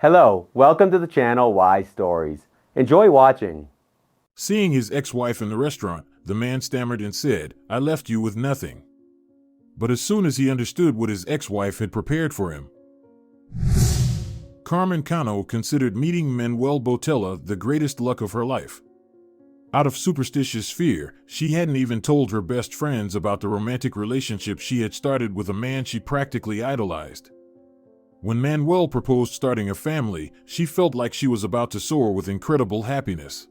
Hello, welcome to the channel Why Stories. Enjoy watching. Seeing his ex-wife in the restaurant, the man stammered and said, "I left you with nothing." But as soon as he understood what his ex-wife had prepared for him, Carmen Cano considered meeting Manuel Botella the greatest luck of her life. Out of superstitious fear, she hadn't even told her best friends about the romantic relationship she had started with a man she practically idolized. When Manuel proposed starting a family, she felt like she was about to soar with incredible happiness.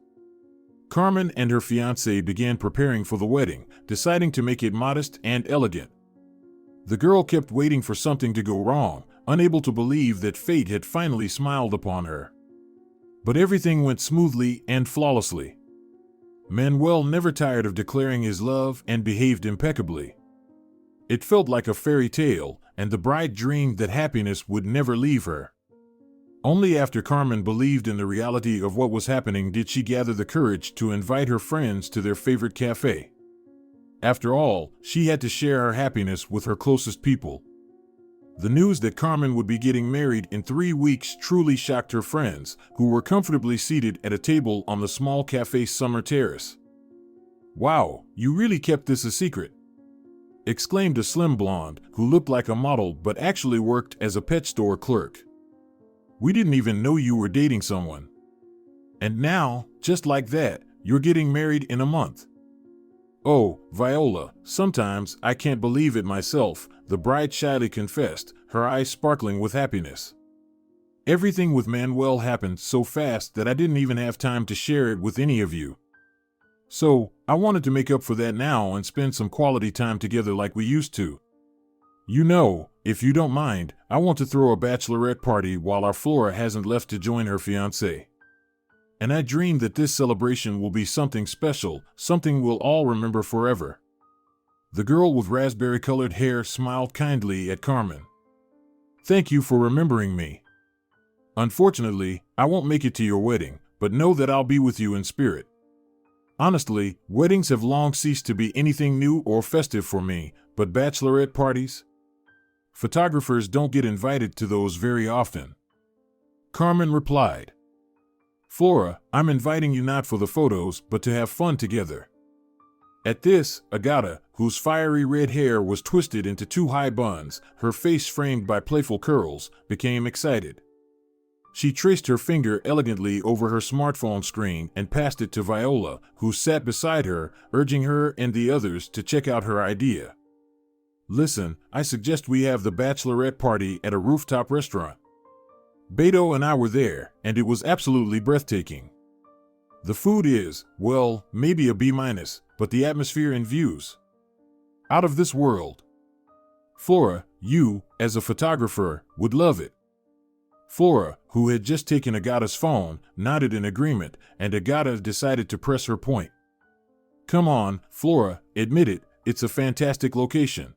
Carmen and her fiancé began preparing for the wedding, deciding to make it modest and elegant. The girl kept waiting for something to go wrong, unable to believe that fate had finally smiled upon her. But everything went smoothly and flawlessly. Manuel never tired of declaring his love and behaved impeccably. It felt like a fairy tale, and the bride dreamed that happiness would never leave her. Only after Carmen believed in the reality of what was happening did she gather the courage to invite her friends to their favorite cafe. After all, she had to share her happiness with her closest people. The news that Carmen would be getting married in 3 weeks truly shocked her friends, who were comfortably seated at a table on the small cafe's summer terrace. "Wow, you really kept this a secret," exclaimed a slim blonde who looked like a model but actually worked as a pet store clerk. "We didn't even know you were dating someone. And now, just like that, you're getting married in a month." "Oh, Viola, sometimes I can't believe it myself," the bride shyly confessed, her eyes sparkling with happiness. "Everything with Manuel happened so fast that I didn't even have time to share it with any of you. So, I wanted to make up for that now and spend some quality time together like we used to. You know, if you don't mind, I want to throw a bachelorette party while our Flora hasn't left to join her fiancé. And I dream that this celebration will be something special, something we'll all remember forever." The girl with raspberry-colored hair smiled kindly at Carmen. "Thank you for remembering me. Unfortunately, I won't make it to your wedding, but know that I'll be with you in spirit. Honestly, weddings have long ceased to be anything new or festive for me, but bachelorette parties? Photographers don't get invited to those very often." Carmen replied, "Flora, I'm inviting you not for the photos, but to have fun together." At this, Agata, whose fiery red hair was twisted into 2 high buns, her face framed by playful curls, became excited. She traced her finger elegantly over her smartphone screen and passed it to Viola, who sat beside her, urging her and the others to check out her idea. "Listen, I suggest we have the bachelorette party at a rooftop restaurant. Beto and I were there, and it was absolutely breathtaking. The food is, well, maybe a B-, but the atmosphere and views, out of this world. Flora, you, as a photographer, would love it." Flora, who had just taken Agata's phone, nodded in agreement, and Agata decided to press her point. "Come on, Flora, admit it, it's a fantastic location.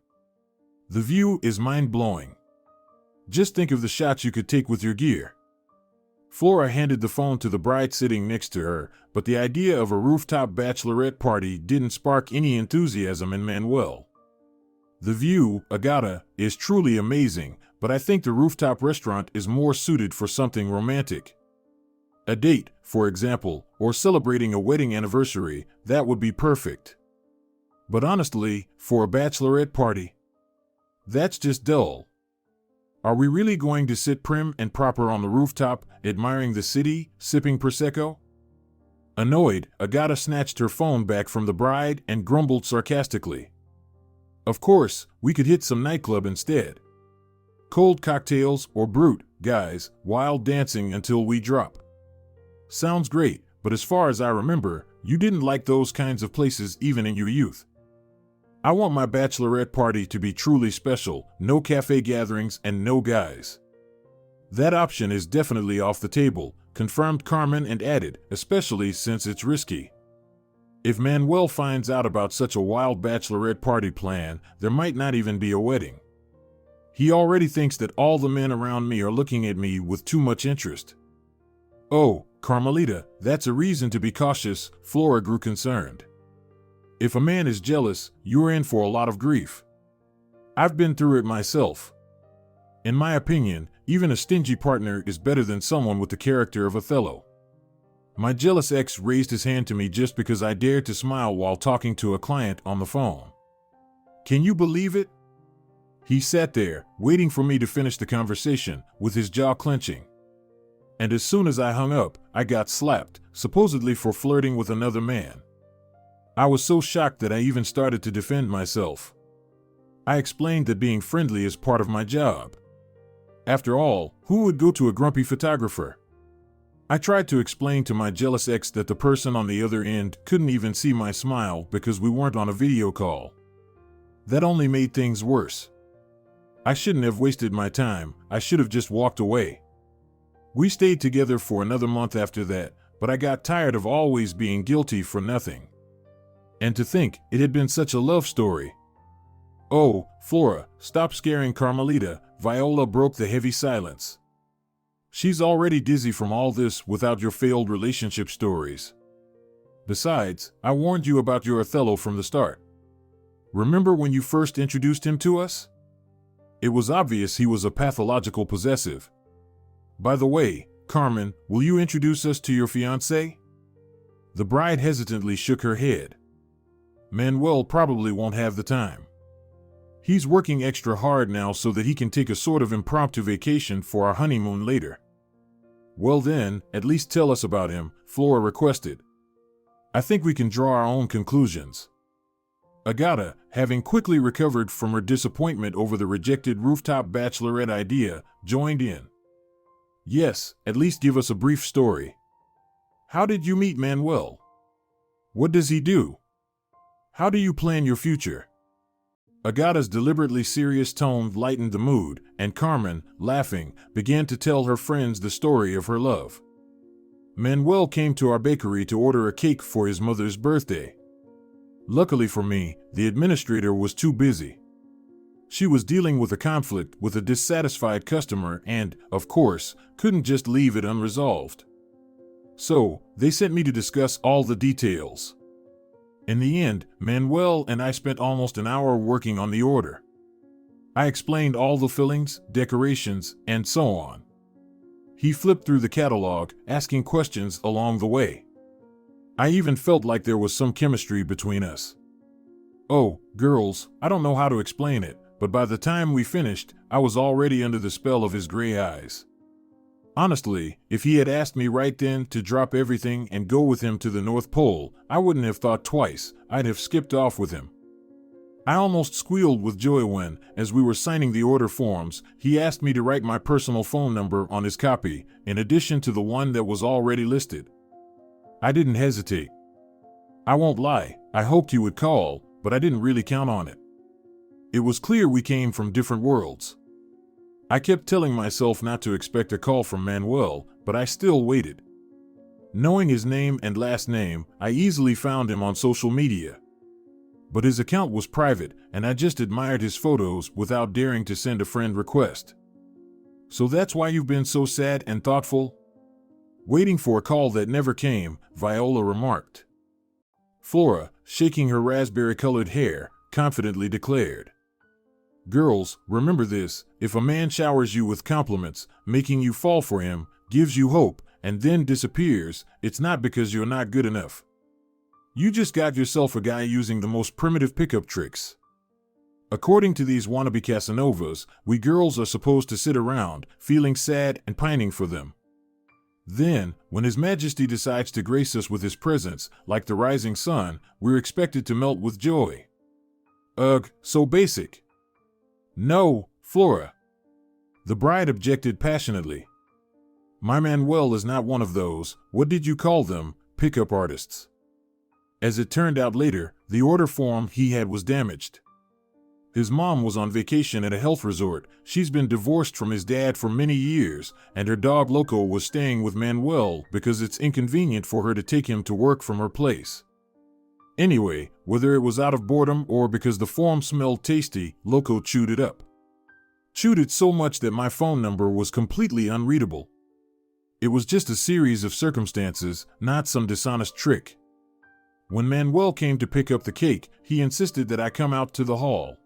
The view is mind-blowing. Just think of the shots you could take with your gear." Flora handed the phone to the bride sitting next to her, but the idea of a rooftop bachelorette party didn't spark any enthusiasm in Manuel. "The view, Agata, is truly amazing, but I think the rooftop restaurant is more suited for something romantic. A date, for example, or celebrating a wedding anniversary, that would be perfect. But honestly, for a bachelorette party, that's just dull. Are we really going to sit prim and proper on the rooftop, admiring the city, sipping Prosecco?" Annoyed, Agata snatched her phone back from the bride and grumbled sarcastically, "Of course, we could hit some nightclub instead. Cold cocktails or brute, guys, wild dancing until we drop. Sounds great, but as far as I remember, you didn't like those kinds of places even in your youth. I want my bachelorette party to be truly special, no cafe gatherings and no guys." "That option is definitely off the table," confirmed Carmen and added, "especially since it's risky. If Manuel finds out about such a wild bachelorette party plan, there might not even be a wedding. He already thinks that all the men around me are looking at me with too much interest." "Oh, Carmelita, that's a reason to be cautious," Flora grew concerned. "If a man is jealous, you're in for a lot of grief. I've been through it myself. In my opinion, even a stingy partner is better than someone with the character of Othello. My jealous ex raised his hand to me just because I dared to smile while talking to a client on the phone. Can you believe it? He sat there, waiting for me to finish the conversation, with his jaw clenching. And as soon as I hung up, I got slapped, supposedly for flirting with another man. I was so shocked that I even started to defend myself. I explained that being friendly is part of my job. After all, who would go to a grumpy photographer? I tried to explain to my jealous ex that the person on the other end couldn't even see my smile because we weren't on a video call. That only made things worse. I shouldn't have wasted my time. I should have just walked away. We stayed together for another month after that, but I got tired of always being guilty for nothing. And to think it had been such a love story. Oh, Flora, stop scaring Carmelita, Viola broke the heavy silence. She's already dizzy from all this without your failed relationship stories. Besides, I warned you about your Othello from the start. Remember when you first introduced him to us? It was obvious he was a pathological possessive. By the way, Carmen, will you introduce us to your fiancé? The bride hesitantly shook her head. Manuel probably won't have the time. He's working extra hard now so that he can take a sort of impromptu vacation for our honeymoon later. Well then, at least tell us about him, Flora requested. I think we can draw our own conclusions. Agata, having quickly recovered from her disappointment over the rejected rooftop bachelorette idea, joined in. Yes, at least give us a brief story. How did you meet Manuel? What does he do? How do you plan your future? Agata's deliberately serious tone lightened the mood, and Carmen, laughing, began to tell her friends the story of her love. Manuel came to our bakery to order a cake for his mother's birthday. Luckily for me, the administrator was too busy. She was dealing with a conflict with a dissatisfied customer and, of course, couldn't just leave it unresolved. So, they sent me to discuss all the details. In the end, Manuel and I spent almost an hour working on the order. I explained all the fillings, decorations, and so on. He flipped through the catalog, asking questions along the way. I even felt like there was some chemistry between us. Oh, girls, I don't know how to explain it, but by the time we finished, I was already under the spell of his gray eyes. Honestly, if he had asked me right then to drop everything and go with him to the North Pole, I wouldn't have thought twice. I'd have skipped off with him. I almost squealed with joy when, as we were signing the order forms, he asked me to write my personal phone number on his copy, in addition to the one that was already listed. I didn't hesitate. I won't lie, I hoped he would call, but I didn't really count on it. It was clear we came from different worlds. I kept telling myself not to expect a call from Manuel, but I still waited. Knowing his name and last name, I easily found him on social media. But his account was private, and I just admired his photos without daring to send a friend request. So that's why you've been so sad and thoughtful? Waiting for a call that never came, Viola remarked. Flora, shaking her raspberry-colored hair, confidently declared. Girls, remember this, if a man showers you with compliments, making you fall for him, gives you hope, and then disappears, it's not because you're not good enough. You just got yourself a guy using the most primitive pickup tricks. According to these wannabe Casanovas, we girls are supposed to sit around, feeling sad and pining for them. Then, when His Majesty decides to grace us with his presence, like the rising sun, we're expected to melt with joy. Ugh, so basic. No, Flora. The bride objected passionately. My Manuel is not one of those, what did you call them, pickup artists. As it turned out later, the order form he had was damaged. His mom was on vacation at a health resort, she's been divorced from his dad for many years, and her dog Loco was staying with Manuel because it's inconvenient for her to take him to work from her place. Anyway, whether it was out of boredom or because the form smelled tasty, Loco chewed it up. Chewed it so much that my phone number was completely unreadable. It was just a series of circumstances, not some dishonest trick. When Manuel came to pick up the cake, he insisted that I come out to the hall.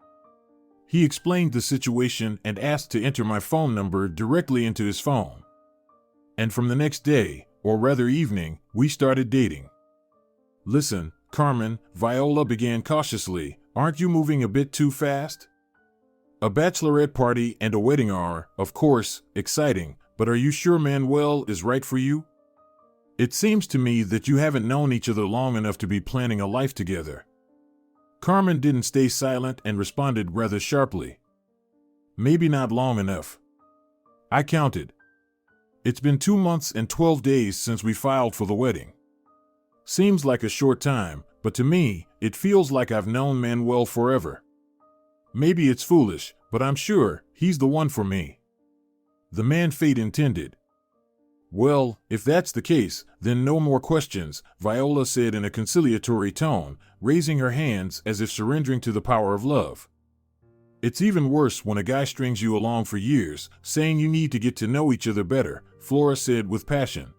He explained the situation and asked to enter my phone number directly into his phone. And from the next day, or rather evening, we started dating. Listen, Carmen, Viola began cautiously, aren't you moving a bit too fast? A bachelorette party and a wedding are, of course, exciting, but are you sure Manuel is right for you? It seems to me that you haven't known each other long enough to be planning a life together. Carmen didn't stay silent and responded rather sharply. Maybe not long enough. I counted. It's been 2 months and 12 days since we filed for the wedding. Seems like a short time, but to me, it feels like I've known Manuel forever. Maybe it's foolish, but I'm sure he's the one for me. The man fate intended. Well, if that's the case, then no more questions, Viola said in a conciliatory tone, raising her hands as if surrendering to the power of love. It's even worse when a guy strings you along for years, saying you need to get to know each other better, Flora said with passion.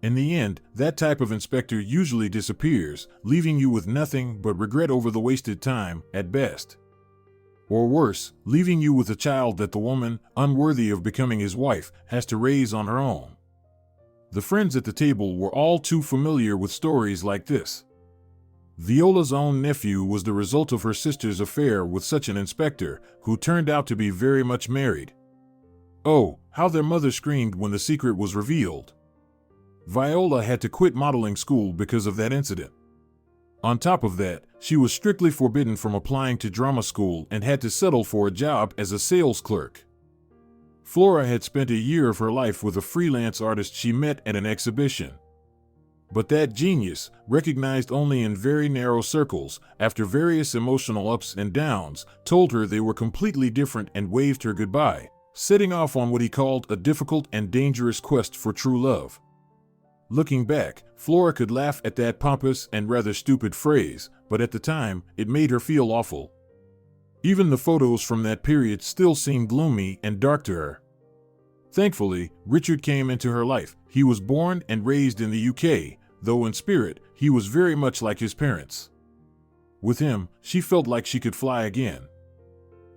In the end, that type of inspector usually disappears, leaving you with nothing but regret over the wasted time, at best. Or worse, leaving you with a child that the woman, unworthy of becoming his wife, has to raise on her own. The friends at the table were all too familiar with stories like this. Viola's own nephew was the result of her sister's affair with such an inspector, who turned out to be very much married. Oh, how their mother screamed when the secret was revealed. Viola had to quit modeling school because of that incident. On top of that, she was strictly forbidden from applying to drama school and had to settle for a job as a sales clerk. Flora had spent a year of her life with a freelance artist she met at an exhibition. But that genius, recognized only in very narrow circles, after various emotional ups and downs, told her they were completely different and waved her goodbye, setting off on what he called a difficult and dangerous quest for true love. Looking back, Flora could laugh at that pompous and rather stupid phrase, but at the time, it made her feel awful. Even the photos from that period still seemed gloomy and dark to her. Thankfully, Richard came into her life. He was born and raised in the UK, though in spirit, he was very much like his parents. With him, she felt like she could fly again.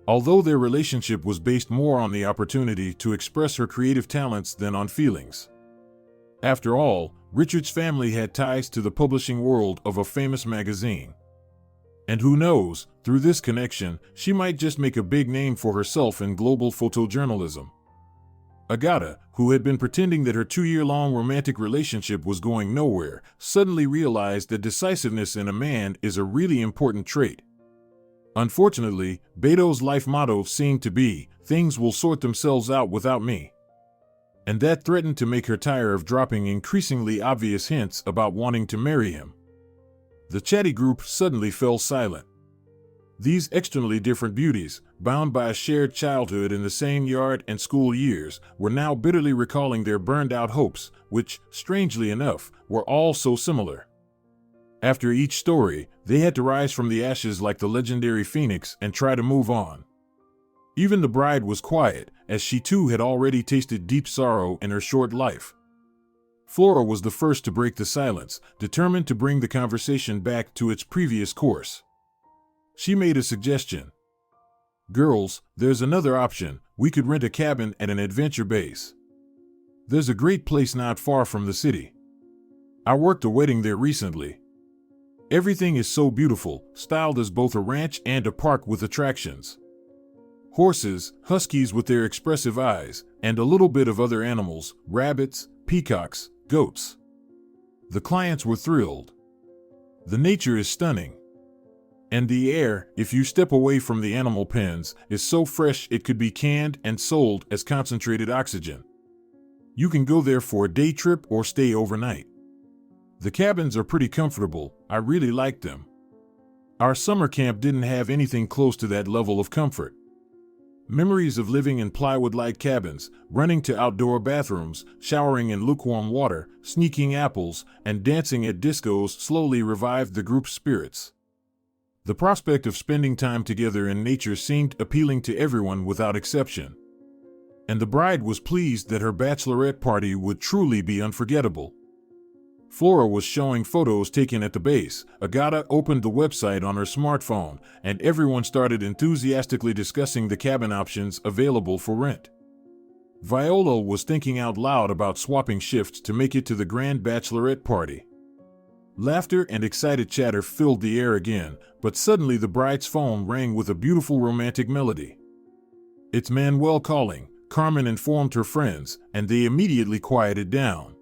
Although their relationship was based more on the opportunity to express her creative talents than on feelings. After all, Richard's family had ties to the publishing world of a famous magazine. And who knows, through this connection, she might just make a big name for herself in global photojournalism. Agatha, who had been pretending that her 2-year-long romantic relationship was going nowhere, suddenly realized that decisiveness in a man is a really important trait. Unfortunately, Beto's life motto seemed to be, "Things will sort themselves out without me." And that threatened to make her tire of dropping increasingly obvious hints about wanting to marry him. The chatty group suddenly fell silent. These externally different beauties, bound by a shared childhood in the same yard and school years, were now bitterly recalling their burned-out hopes, which, strangely enough, were all so similar. After each story, they had to rise from the ashes like the legendary phoenix and try to move on. Even the bride was quiet, as she too had already tasted deep sorrow in her short life. Flora was the first to break the silence, determined to bring the conversation back to its previous course. She made a suggestion. "Girls, there's another option. We could rent a cabin at an adventure base. There's a great place not far from the city. I worked a wedding there recently. Everything is so beautiful, styled as both a ranch and a park with attractions. Horses, huskies with their expressive eyes, and a little bit of other animals, rabbits, peacocks, goats." The clients were thrilled. The nature is stunning. And the air, if you step away from the animal pens, is so fresh it could be canned and sold as concentrated oxygen. You can go there for a day trip or stay overnight. The cabins are pretty comfortable. I really like them. Our summer camp didn't have anything close to that level of comfort. Memories of living in plywood-like cabins, running to outdoor bathrooms, showering in lukewarm water, sneaking apples, and dancing at discos slowly revived the group's spirits. The prospect of spending time together in nature seemed appealing to everyone without exception. And the bride was pleased that her bachelorette party would truly be unforgettable. Flora was showing photos taken at the base. Agata opened the website on her smartphone, and everyone started enthusiastically discussing the cabin options available for rent. Viola was thinking out loud about swapping shifts to make it to the grand bachelorette party. Laughter and excited chatter filled the air again, but suddenly the bride's phone rang with a beautiful romantic melody. "It's Manuel calling," Carmen informed her friends, and they immediately quieted down.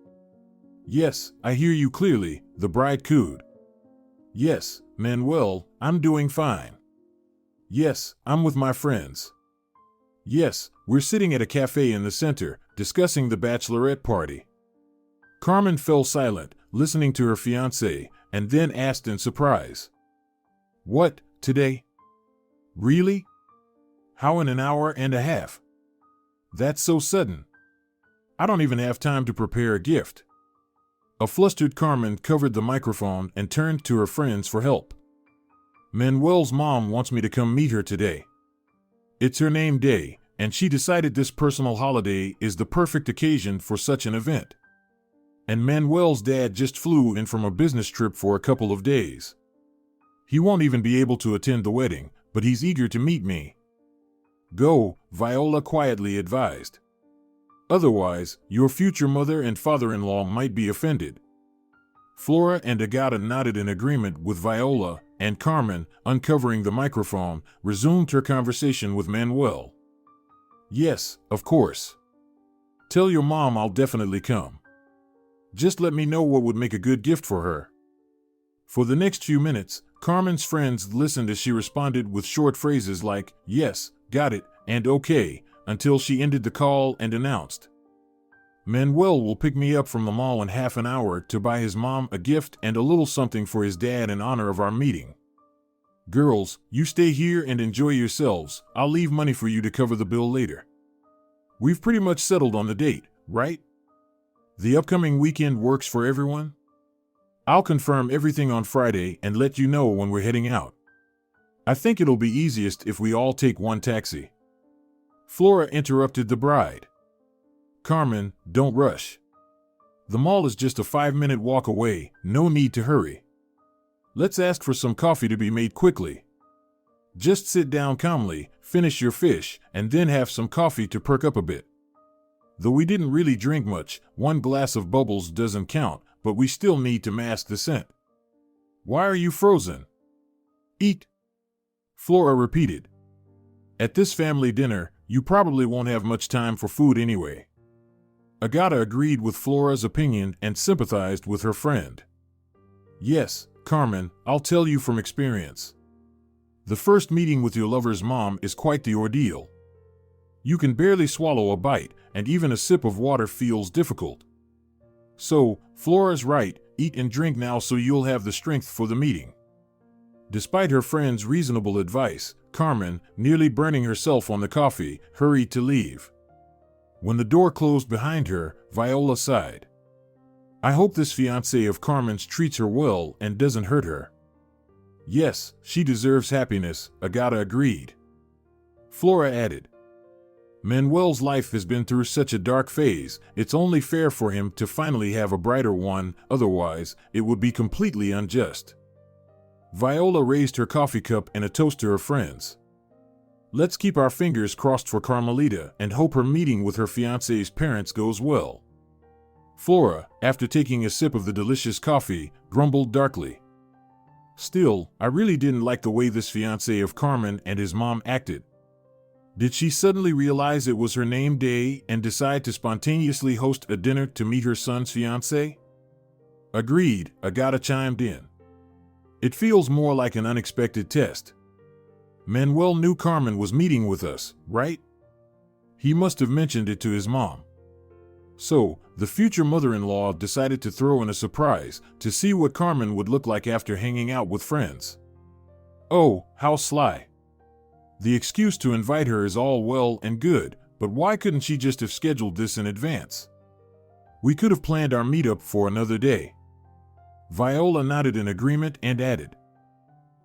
"Yes, I hear you clearly," the bride cooed. "Yes, Manuel, I'm doing fine. Yes, I'm with my friends. Yes, we're sitting at a cafe in the center, discussing the bachelorette party." Carmen fell silent, listening to her fiancé, and then asked in surprise, "What, today? Really? How in an hour and a half? That's so sudden. I don't even have time to prepare a gift." A flustered Carmen covered the microphone and turned to her friends for help. "Manuel's mom wants me to come meet her today. It's her name day, and she decided this personal holiday is the perfect occasion for such an event. And Manuel's dad just flew in from a business trip for a couple of days. He won't even be able to attend the wedding, but he's eager to meet me." "Go," Viola quietly advised. "Otherwise, your future mother and father-in-law might be offended." Flora and Agata nodded in agreement with Viola, and Carmen, uncovering the microphone, resumed her conversation with Manuel. "Yes, of course. Tell your mom I'll definitely come. Just let me know what would make a good gift for her." For the next few minutes, Carmen's friends listened as she responded with short phrases like, "Yes, got it," and "Okay," until she ended the call and announced, "Manuel will pick me up from the mall in half an hour to buy his mom a gift and a little something for his dad in honor of our meeting. Girls, you stay here and enjoy yourselves. I'll leave money for you to cover the bill later. We've pretty much settled on the date, right? The upcoming weekend works for everyone? I'll confirm everything on Friday and let you know when we're heading out. I think it'll be easiest if we all take one taxi." Flora interrupted the bride. "Carmen, don't rush. The mall is just a 5-minute walk away, no need to hurry. Let's ask for some coffee to be made quickly. Just sit down calmly, finish your fish, and then have some coffee to perk up a bit. Though we didn't really drink much, 1 glass of bubbles doesn't count, but we still need to mask the scent. Why are you frozen? Eat," Flora repeated. "At this family dinner, you probably won't have much time for food anyway." Agata agreed with Flora's opinion and sympathized with her friend. "Yes, Carmen, I'll tell you from experience. The first meeting with your lover's mom is quite the ordeal. You can barely swallow a bite, and even a sip of water feels difficult. So, Flora's right, eat and drink now so you'll have the strength for the meeting." Despite her friend's reasonable advice, Carmen, nearly burning herself on the coffee, hurried to leave. When the door closed behind her, Viola sighed. "I hope this fiancé of Carmen's treats her well and doesn't hurt her." "Yes, she deserves happiness," Agata agreed. Flora added, "Manuel's life has been through such a dark phase, it's only fair for him to finally have a brighter one, otherwise, it would be completely unjust." Viola raised her coffee cup in a toast to her friends. "Let's keep our fingers crossed for Carmelita and hope her meeting with her fiancé's parents goes well." Flora, after taking a sip of the delicious coffee, grumbled darkly. "Still, I really didn't like the way this fiancé of Carmen and his mom acted. Did she suddenly realize it was her name day and decide to spontaneously host a dinner to meet her son's fiancé?" "Agreed," Agata chimed in. "It feels more like an unexpected test. Manuel knew Carmen was meeting with us, right? He must have mentioned it to his mom. So, the future mother-in-law decided to throw in a surprise to see what Carmen would look like after hanging out with friends. Oh, how sly. The excuse to invite her is all well and good, but why couldn't she just have scheduled this in advance? We could have planned our meetup for another day." Viola nodded in agreement and added,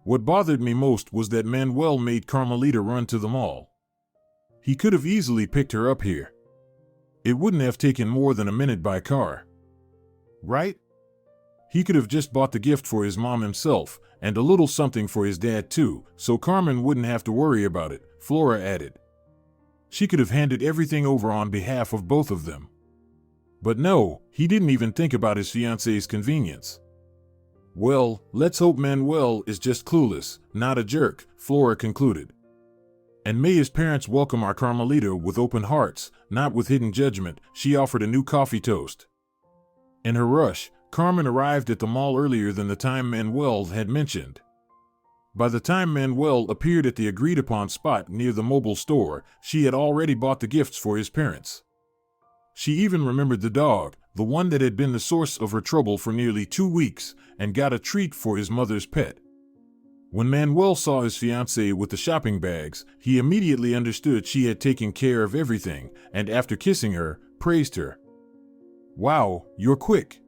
"What bothered me most was that Manuel made Carmelita run to the mall. He could have easily picked her up here. It wouldn't have taken more than a minute by car. Right?" He could have just bought the gift for his mom himself, and a little something for his dad too, so Carmen wouldn't have to worry about it, Flora added. She could have handed everything over on behalf of both of them. But no, he didn't even think about his fiancée's convenience. Well, let's hope Manuel is just clueless, not a jerk, Flora concluded. And may his parents welcome our Carmelita with open hearts, not with hidden judgment, she offered a new coffee toast. In her rush, Carmen arrived at the mall earlier than the time Manuel had mentioned. By the time Manuel appeared at the agreed-upon spot near the mobile store, she had already bought the gifts for his parents. She even remembered the dog, the one that had been the source of her trouble for nearly 2 weeks, and got a treat for his mother's pet. When Manuel saw his fiancée with the shopping bags, he immediately understood she had taken care of everything, and after kissing her, praised her. "Wow, you're quick.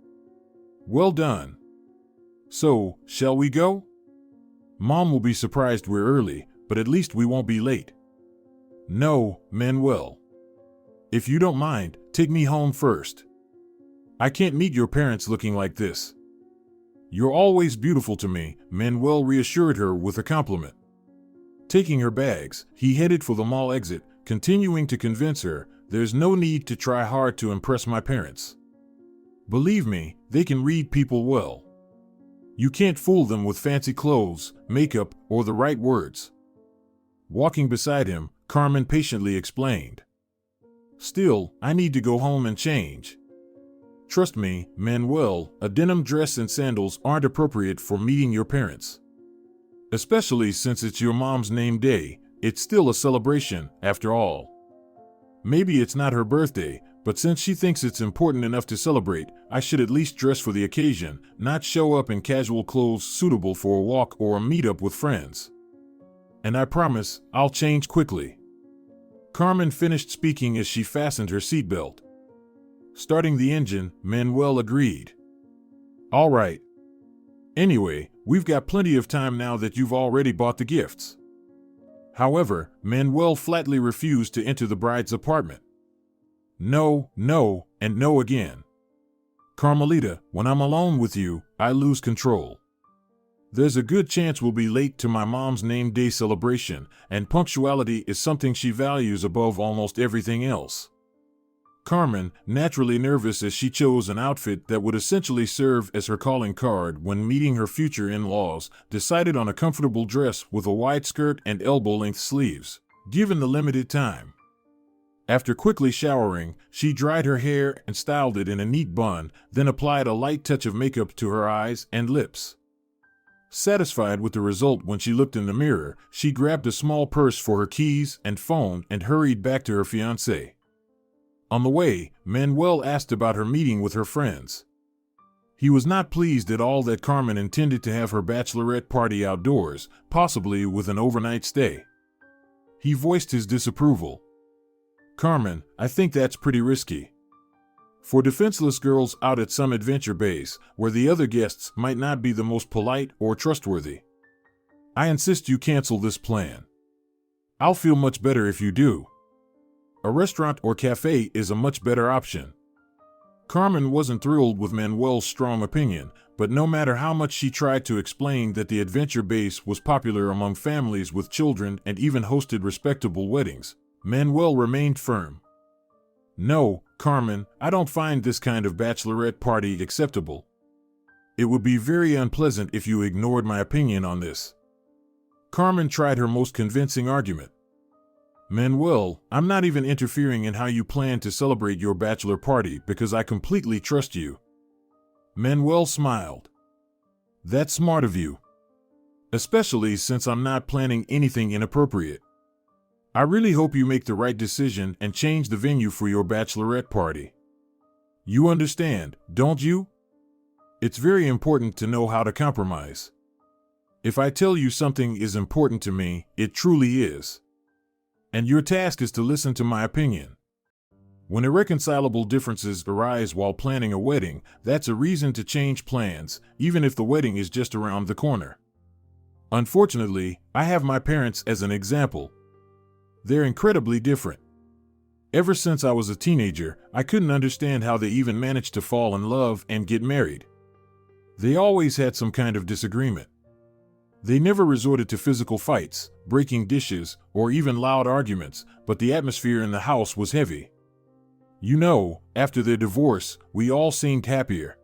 Well done. So, shall we go? Mom will be surprised we're early, but at least we won't be late." "No, Manuel. If you don't mind, take me home first. I can't meet your parents looking like this." "You're always beautiful to me," Manuel reassured her with a compliment. Taking her bags, he headed for the mall exit, continuing to convince her, "There's no need to try hard to impress my parents. Believe me, they can read people well. You can't fool them with fancy clothes, makeup, or the right words." Walking beside him, Carmen patiently explained. "Still, I need to go home and change. Trust me, Manuel, a denim dress and sandals aren't appropriate for meeting your parents. Especially since it's your mom's name day, it's still a celebration, after all. Maybe it's not her birthday, but since she thinks it's important enough to celebrate, I should at least dress for the occasion, not show up in casual clothes suitable for a walk or a meetup with friends. And I promise, I'll change quickly." Carmen finished speaking as she fastened her seatbelt. Starting the engine, Manuel agreed. "All right. Anyway, we've got plenty of time now that you've already bought the gifts." However, Manuel flatly refused to enter the bride's apartment. "No, no, and no again. Carmelita, when I'm alone with you, I lose control. There's a good chance we'll be late to my mom's name day celebration, and punctuality is something she values above almost everything else." Carmen, naturally nervous as she chose an outfit that would essentially serve as her calling card when meeting her future in-laws, decided on a comfortable dress with a wide skirt and elbow-length sleeves, given the limited time. After quickly showering, she dried her hair and styled it in a neat bun, then applied a light touch of makeup to her eyes and lips. Satisfied with the result when she looked in the mirror, she grabbed a small purse for her keys and phone and hurried back to her fiancé. On the way, Manuel asked about her meeting with her friends. He was not pleased at all that Carmen intended to have her bachelorette party outdoors, possibly with an overnight stay. He voiced his disapproval. "Carmen, I think that's pretty risky. For defenseless girls out at some adventure base, where the other guests might not be the most polite or trustworthy. I insist you cancel this plan. I'll feel much better if you do. A restaurant or cafe is a much better option." Carmen wasn't thrilled with Manuel's strong opinion, but no matter how much she tried to explain that the adventure base was popular among families with children and even hosted respectable weddings, Manuel remained firm. "No, Carmen, I don't find this kind of bachelorette party acceptable. It would be very unpleasant if you ignored my opinion on this." Carmen tried her most convincing argument. "Manuel, I'm not even interfering in how you plan to celebrate your bachelor party because I completely trust you." Manuel smiled. "That's smart of you. Especially since I'm not planning anything inappropriate. I really hope you make the right decision and change the venue for your bachelorette party. You understand, don't you? It's very important to know how to compromise. If I tell you something is important to me, it truly is. And your task is to listen to my opinion. When irreconcilable differences arise while planning a wedding, that's a reason to change plans, even if the wedding is just around the corner. Unfortunately, I have my parents as an example. They're incredibly different. Ever since I was a teenager, I couldn't understand how they even managed to fall in love and get married. They always had some kind of disagreement. They never resorted to physical fights, breaking dishes, or even loud arguments, but the atmosphere in the house was heavy. You know, after their divorce, we all seemed happier.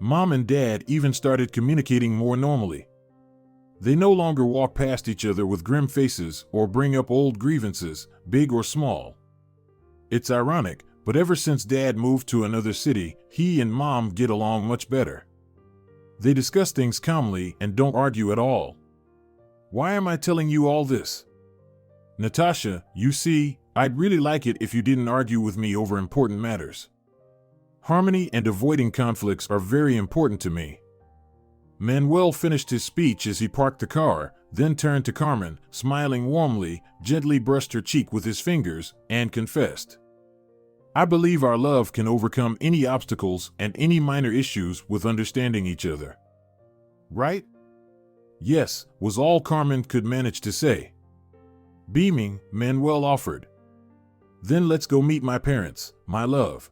Mom and Dad even started communicating more normally. They no longer walk past each other with grim faces or bring up old grievances, big or small. It's ironic, but ever since Dad moved to another city, he and Mom get along much better. They discuss things calmly and don't argue at all. Why am I telling you all this? Natasha, you see, I'd really like it if you didn't argue with me over important matters. Harmony and avoiding conflicts are very important to me. Manuel finished his speech as he parked the car, then turned to Carmen, smiling warmly, gently brushed her cheek with his fingers, and confessed. I believe our love can overcome any obstacles and any minor issues with understanding each other. Right? Yes, was all Carmen could manage to say. Beaming, Manuel offered. Then let's go meet my parents, my love.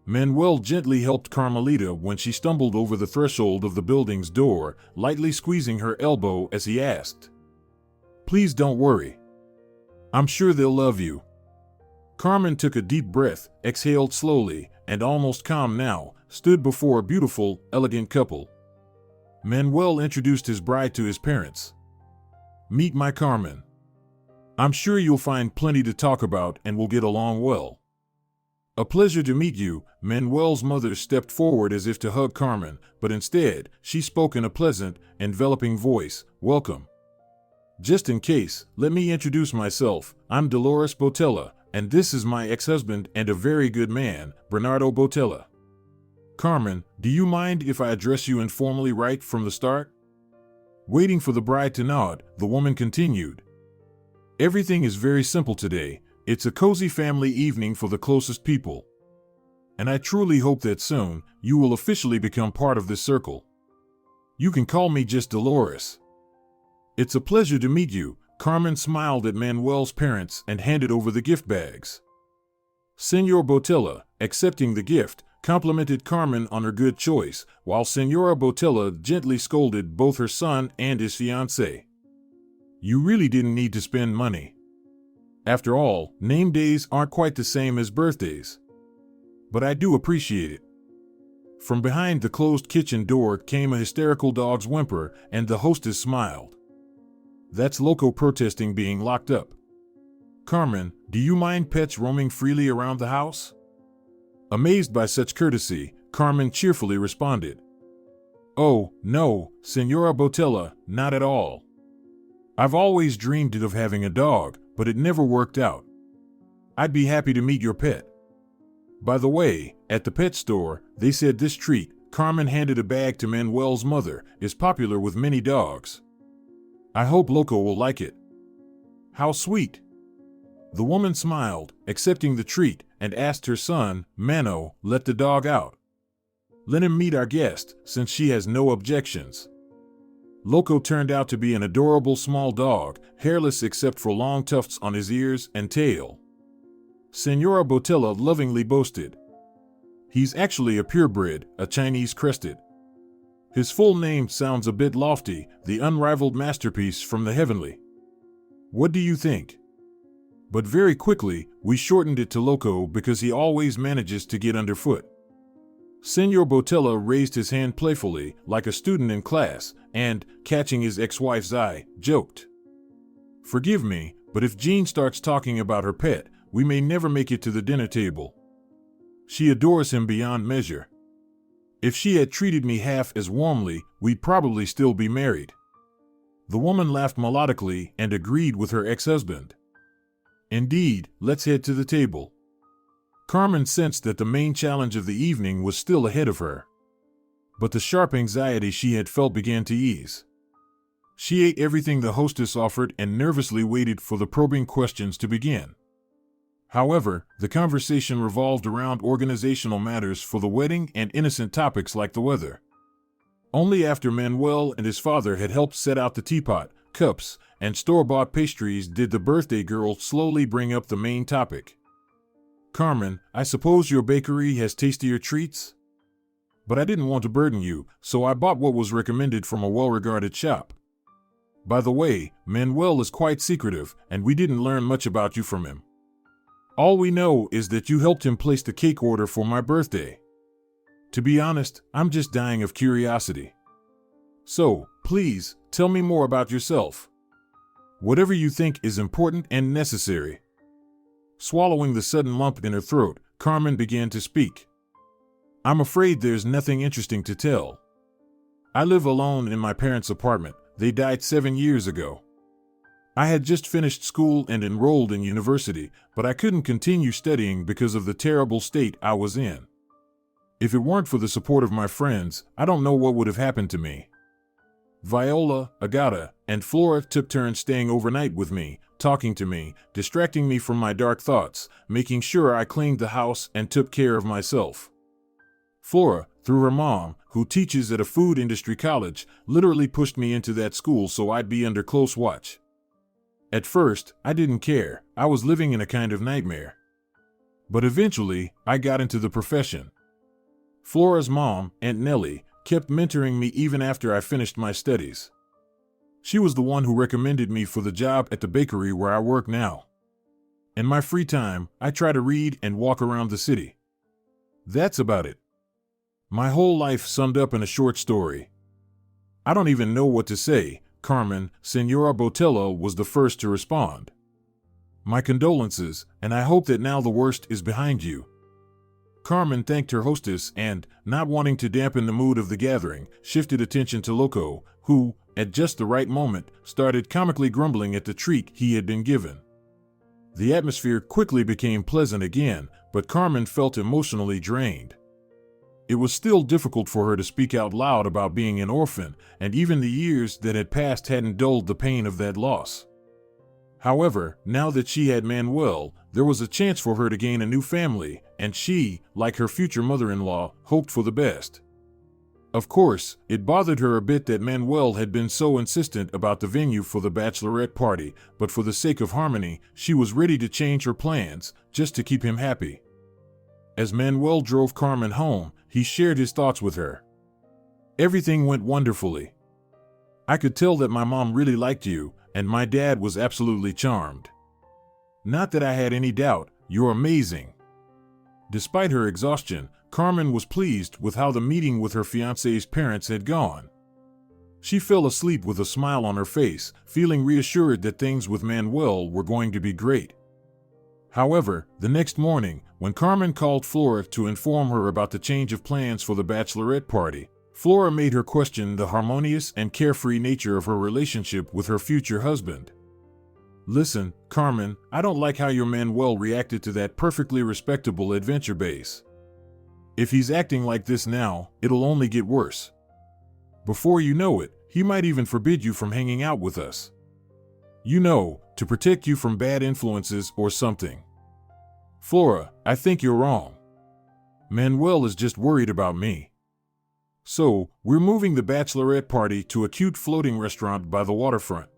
Manuel gently helped Carmelita when she stumbled over the threshold of the building's door, lightly squeezing her elbow as he asked. Please don't worry. I'm sure they'll love you. Carmen took a deep breath, exhaled slowly, and almost calm now, stood before a beautiful, elegant couple. Manuel introduced his bride to his parents. Meet my Carmen. I'm sure you'll find plenty to talk about and will get along well. A pleasure to meet you. Manuel's mother stepped forward as if to hug Carmen, but instead, she spoke in a pleasant, enveloping voice. Welcome. Just in case, let me introduce myself. I'm Dolores Botella, and this is my ex-husband and a very good man, Bernardo Botella. Carmen, do you mind if I address you informally right from the start? Waiting for the bride to nod, the woman continued. Everything is very simple today. It's a cozy family evening for the closest people. And I truly hope that soon, you will officially become part of this circle. You can call me just Dolores. It's a pleasure to meet you. Carmen smiled at Manuel's parents and handed over the gift bags. Senor Botella, accepting the gift, complimented Carmen on her good choice, while Senora Botella gently scolded both her son and his fiancée. You really didn't need to spend money. After all, name days aren't quite the same as birthdays. But I do appreciate it. From behind the closed kitchen door came a hysterical dog's whimper, and the hostess smiled. That's Loco protesting being locked up. Carmen, do you mind pets roaming freely around the house? Amazed by such courtesy, Carmen cheerfully responded. Oh, no, Senora Botella, not at all. I've always dreamed of having a dog, but it never worked out. I'd be happy to meet your pet. By the way, at the pet store, they said this treat, Carmen handed a bag to Manuel's mother, is popular with many dogs. I hope Loco will like it. How sweet. The woman smiled, accepting the treat, and asked her son, Mano, let the dog out. Let him meet our guest, since she has no objections. Loco turned out to be an adorable small dog, hairless except for long tufts on his ears and tail. Senora Botella lovingly boasted. He's actually a purebred, a Chinese crested. His full name sounds a bit lofty, the unrivaled masterpiece from the heavenly. What do you think? But very quickly, we shortened it to Loco because he always manages to get underfoot. Senor Botella raised his hand playfully, like a student in class, and, catching his ex-wife's eye, joked. Forgive me, but if Jean starts talking about her pet, we may never make it to the dinner table. She adores him beyond measure. If she had treated me half as warmly, we'd probably still be married. The woman laughed melodically and agreed with her ex-husband. Indeed, let's head to the table. Carmen sensed that the main challenge of the evening was still ahead of her. But the sharp anxiety she had felt began to ease. She ate everything the hostess offered and nervously waited for the probing questions to begin. However, the conversation revolved around organizational matters for the wedding and innocent topics like the weather. Only after Manuel and his father had helped set out the teapot, cups, and store-bought pastries did the birthday girl slowly bring up the main topic. Carmen, I suppose your bakery has tastier treats? But I didn't want to burden you, so I bought what was recommended from a well-regarded shop. By the way, Manuel is quite secretive, and we didn't learn much about you from him. All we know is that you helped him place the cake order for my birthday. To be honest, I'm just dying of curiosity. So, please, tell me more about yourself. Whatever you think is important and necessary." Swallowing the sudden lump in her throat, Carmen began to speak. "I'm afraid there's nothing interesting to tell. I live alone in my parents' apartment. They died 7 years ago. I had just finished school and enrolled in university, but I couldn't continue studying because of the terrible state I was in. If it weren't for the support of my friends, I don't know what would have happened to me. Viola, Agata, and Flora took turns staying overnight with me, talking to me, distracting me from my dark thoughts, making sure I cleaned the house and took care of myself. Flora, through her mom, who teaches at a food industry college, literally pushed me into that school so I'd be under close watch. At first, I didn't care. I was living in a kind of nightmare. But eventually, I got into the profession. Flora's mom, Aunt Nellie, kept mentoring me even after I finished my studies. She was the one who recommended me for the job at the bakery where I work now. In my free time, I try to read and walk around the city. That's about it. My whole life summed up in a short story. I don't even know what to say, Carmen. Senora Botella was the first to respond. My condolences, and I hope that now the worst is behind you. Carmen thanked her hostess and, not wanting to dampen the mood of the gathering, shifted attention to Loco, who, at just the right moment, started comically grumbling at the treat he had been given. The atmosphere quickly became pleasant again, but Carmen felt emotionally drained. It was still difficult for her to speak out loud about being an orphan, and even the years that had passed hadn't dulled the pain of that loss. However, now that she had Manuel, there was a chance for her to gain a new family, and she, like her future mother-in-law, hoped for the best. Of course, it bothered her a bit that Manuel had been so insistent about the venue for the bachelorette party, but for the sake of harmony, she was ready to change her plans, just to keep him happy. As Manuel drove Carmen home, he shared his thoughts with her. "Everything went wonderfully. I could tell that my mom really liked you, and my dad was absolutely charmed. Not that I had any doubt, you're amazing." Despite her exhaustion, Carmen was pleased with how the meeting with her fiancé's parents had gone. She fell asleep with a smile on her face, feeling reassured that things with Manuel were going to be great. However, the next morning, when Carmen called Flora to inform her about the change of plans for the bachelorette party, Flora made her question the harmonious and carefree nature of her relationship with her future husband. "Listen, Carmen, I don't like how your Manuel reacted to that perfectly respectable adventure base. If he's acting like this now, it'll only get worse. Before you know it, he might even forbid you from hanging out with us. You know, to protect you from bad influences or something. Flora, I think you're wrong. Manuel is just worried about me. So, we're moving the bachelorette party to a cute floating restaurant by the waterfront."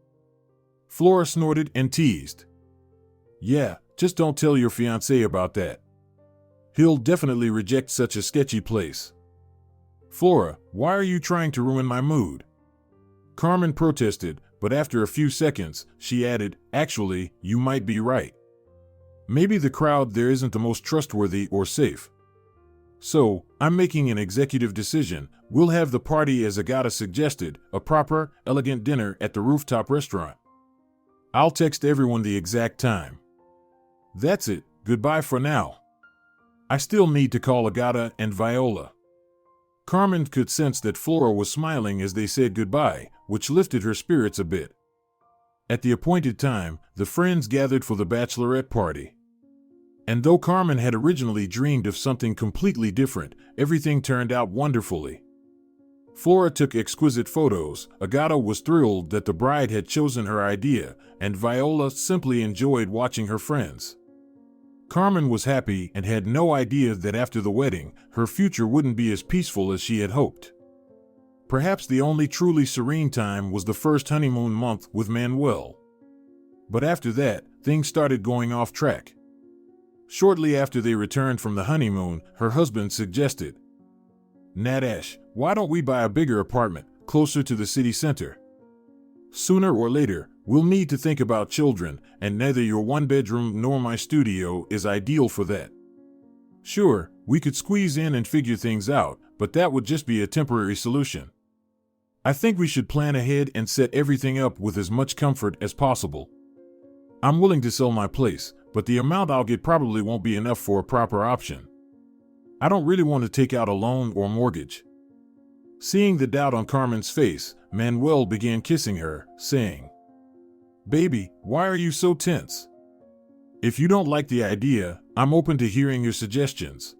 Flora snorted and teased. "Yeah, just don't tell your fiancé about that. He'll definitely reject such a sketchy place." "Flora, why are you trying to ruin my mood?" Carmen protested, but after a few seconds, she added, "Actually, you might be right. Maybe the crowd there isn't the most trustworthy or safe. So, I'm making an executive decision. We'll have the party as Agata suggested, a proper, elegant dinner at the rooftop restaurant. I'll text everyone the exact time. That's it, goodbye for now. I still need to call Agata and Viola." Carmen could sense that Flora was smiling as they said goodbye, which lifted her spirits a bit. At the appointed time, the friends gathered for the bachelorette party. And though Carmen had originally dreamed of something completely different, everything turned out wonderfully. Flora took exquisite photos, Agata was thrilled that the bride had chosen her idea, and Viola simply enjoyed watching her friends. Carmen was happy and had no idea that after the wedding, her future wouldn't be as peaceful as she had hoped. Perhaps the only truly serene time was the first honeymoon month with Manuel. But after that, things started going off track. Shortly after they returned from the honeymoon, her husband suggested, Nadash, why don't we buy a bigger apartment, closer to the city center? Sooner or later, we'll need to think about children, and neither your one-bedroom nor my studio is ideal for that. Sure, we could squeeze in and figure things out, but that would just be a temporary solution. I think we should plan ahead and set everything up with as much comfort as possible. I'm willing to sell my place, but the amount I'll get probably won't be enough for a proper option. I don't really want to take out a loan or mortgage. Seeing the doubt on Carmen's face, Manuel began kissing her, saying, "Baby, why are you so tense? If you don't like the idea, I'm open to hearing your suggestions.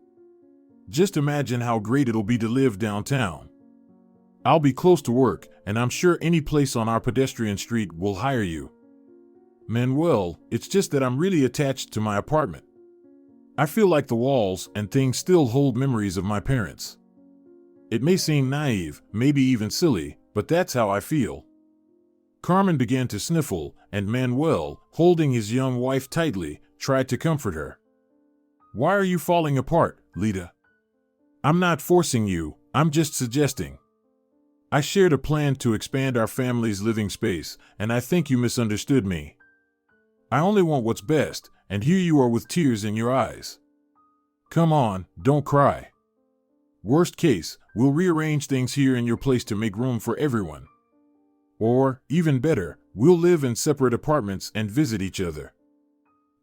Just imagine how great it'll be to live downtown. I'll be close to work, and I'm sure any place on our pedestrian street will hire you. Manuel, it's just that I'm really attached to my apartment. I feel like the walls and things still hold memories of my parents. It may seem naive, maybe even silly, but that's how I feel." Carmen began to sniffle, and Manuel, holding his young wife tightly, tried to comfort her. "Why are you falling apart, Lita? I'm not forcing you, I'm just suggesting. I shared a plan to expand our family's living space, and I think you misunderstood me. I only want what's best, and here you are with tears in your eyes. Come on, don't cry. Worst case, we'll rearrange things here in your place to make room for everyone. Or, even better, we'll live in separate apartments and visit each other.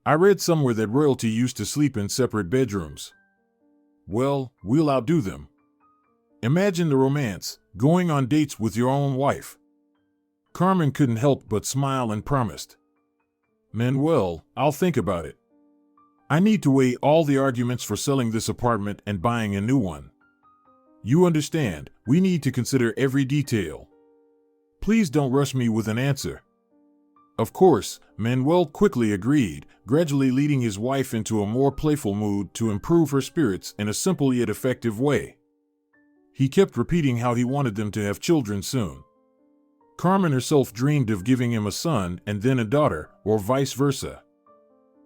I read somewhere that royalty used to sleep in separate bedrooms. Well, we'll outdo them. Imagine the romance, going on dates with your own wife." Carmen couldn't help but smile and promised, "Manuel, I'll think about it. I need to weigh all the arguments for selling this apartment and buying a new one. You understand, we need to consider every detail. Please don't rush me with an answer." Of course, Manuel quickly agreed, gradually leading his wife into a more playful mood to improve her spirits in a simple yet effective way. He kept repeating how he wanted them to have children soon. Carmen herself dreamed of giving him a son and then a daughter, or vice versa.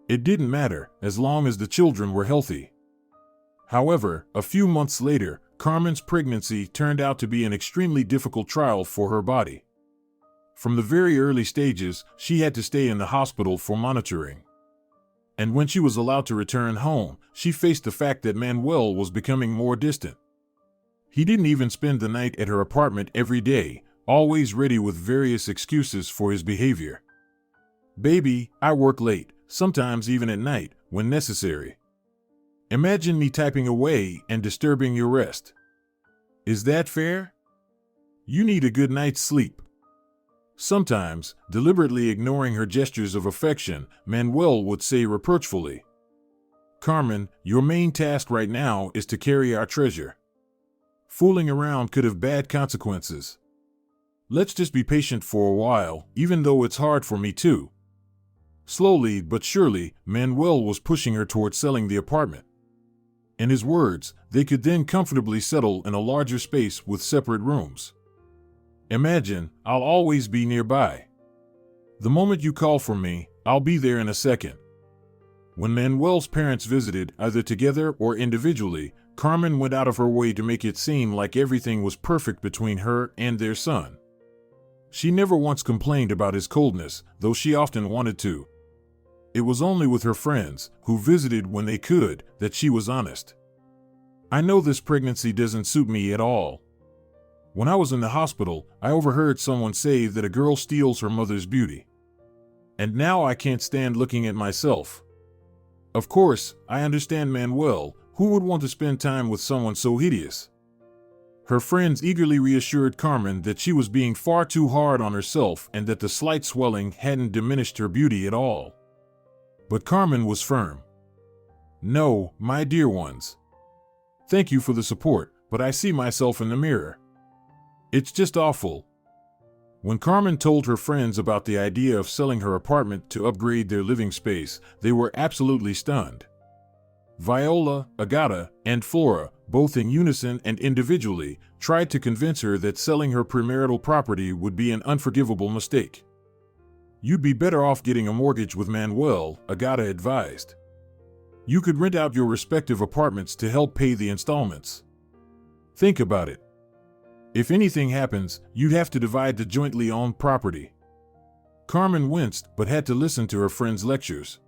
It didn't matter, as long as the children were healthy. However, a few months later, Carmen's pregnancy turned out to be an extremely difficult trial for her body. From the very early stages, she had to stay in the hospital for monitoring. And when she was allowed to return home, she faced the fact that Manuel was becoming more distant. He didn't even spend the night at her apartment every day, always ready with various excuses for his behavior. "Baby, I work late, sometimes even at night, when necessary. Imagine me typing away and disturbing your rest. Is that fair? You need a good night's sleep." Sometimes, deliberately ignoring her gestures of affection, Manuel would say reproachfully, "Carmen, your main task right now is to carry our treasure. Fooling around could have bad consequences. Let's just be patient for a while, even though it's hard for me too." Slowly but surely, Manuel was pushing her towards selling the apartment. In his words, they could then comfortably settle in a larger space with separate rooms. "Imagine, I'll always be nearby. The moment you call for me, I'll be there in a second." When Manuel's parents visited, either together or individually, Carmen went out of her way to make it seem like everything was perfect between her and their son. She never once complained about his coldness, though she often wanted to. It was only with her friends, who visited when they could, that she was honest. "I know this pregnancy doesn't suit me at all. When I was in the hospital, I overheard someone say that a girl steals her mother's beauty. And now I can't stand looking at myself. Of course, I understand Manuel, who would want to spend time with someone so hideous?" Her friends eagerly reassured Carmen that she was being far too hard on herself and that the slight swelling hadn't diminished her beauty at all. But Carmen was firm. "No, my dear ones. Thank you for the support, but I see myself in the mirror. It's just awful." When Carmen told her friends about the idea of selling her apartment to upgrade their living space, they were absolutely stunned. Viola, Agata, and Flora, both in unison and individually, tried to convince her that selling her premarital property would be an unforgivable mistake. "You'd be better off getting a mortgage with Manuel," Agata advised. "You could rent out your respective apartments to help pay the installments." Think about it. If anything happens, you'd have to divide the jointly owned property. Carmen winced but had to listen to her friend's lectures.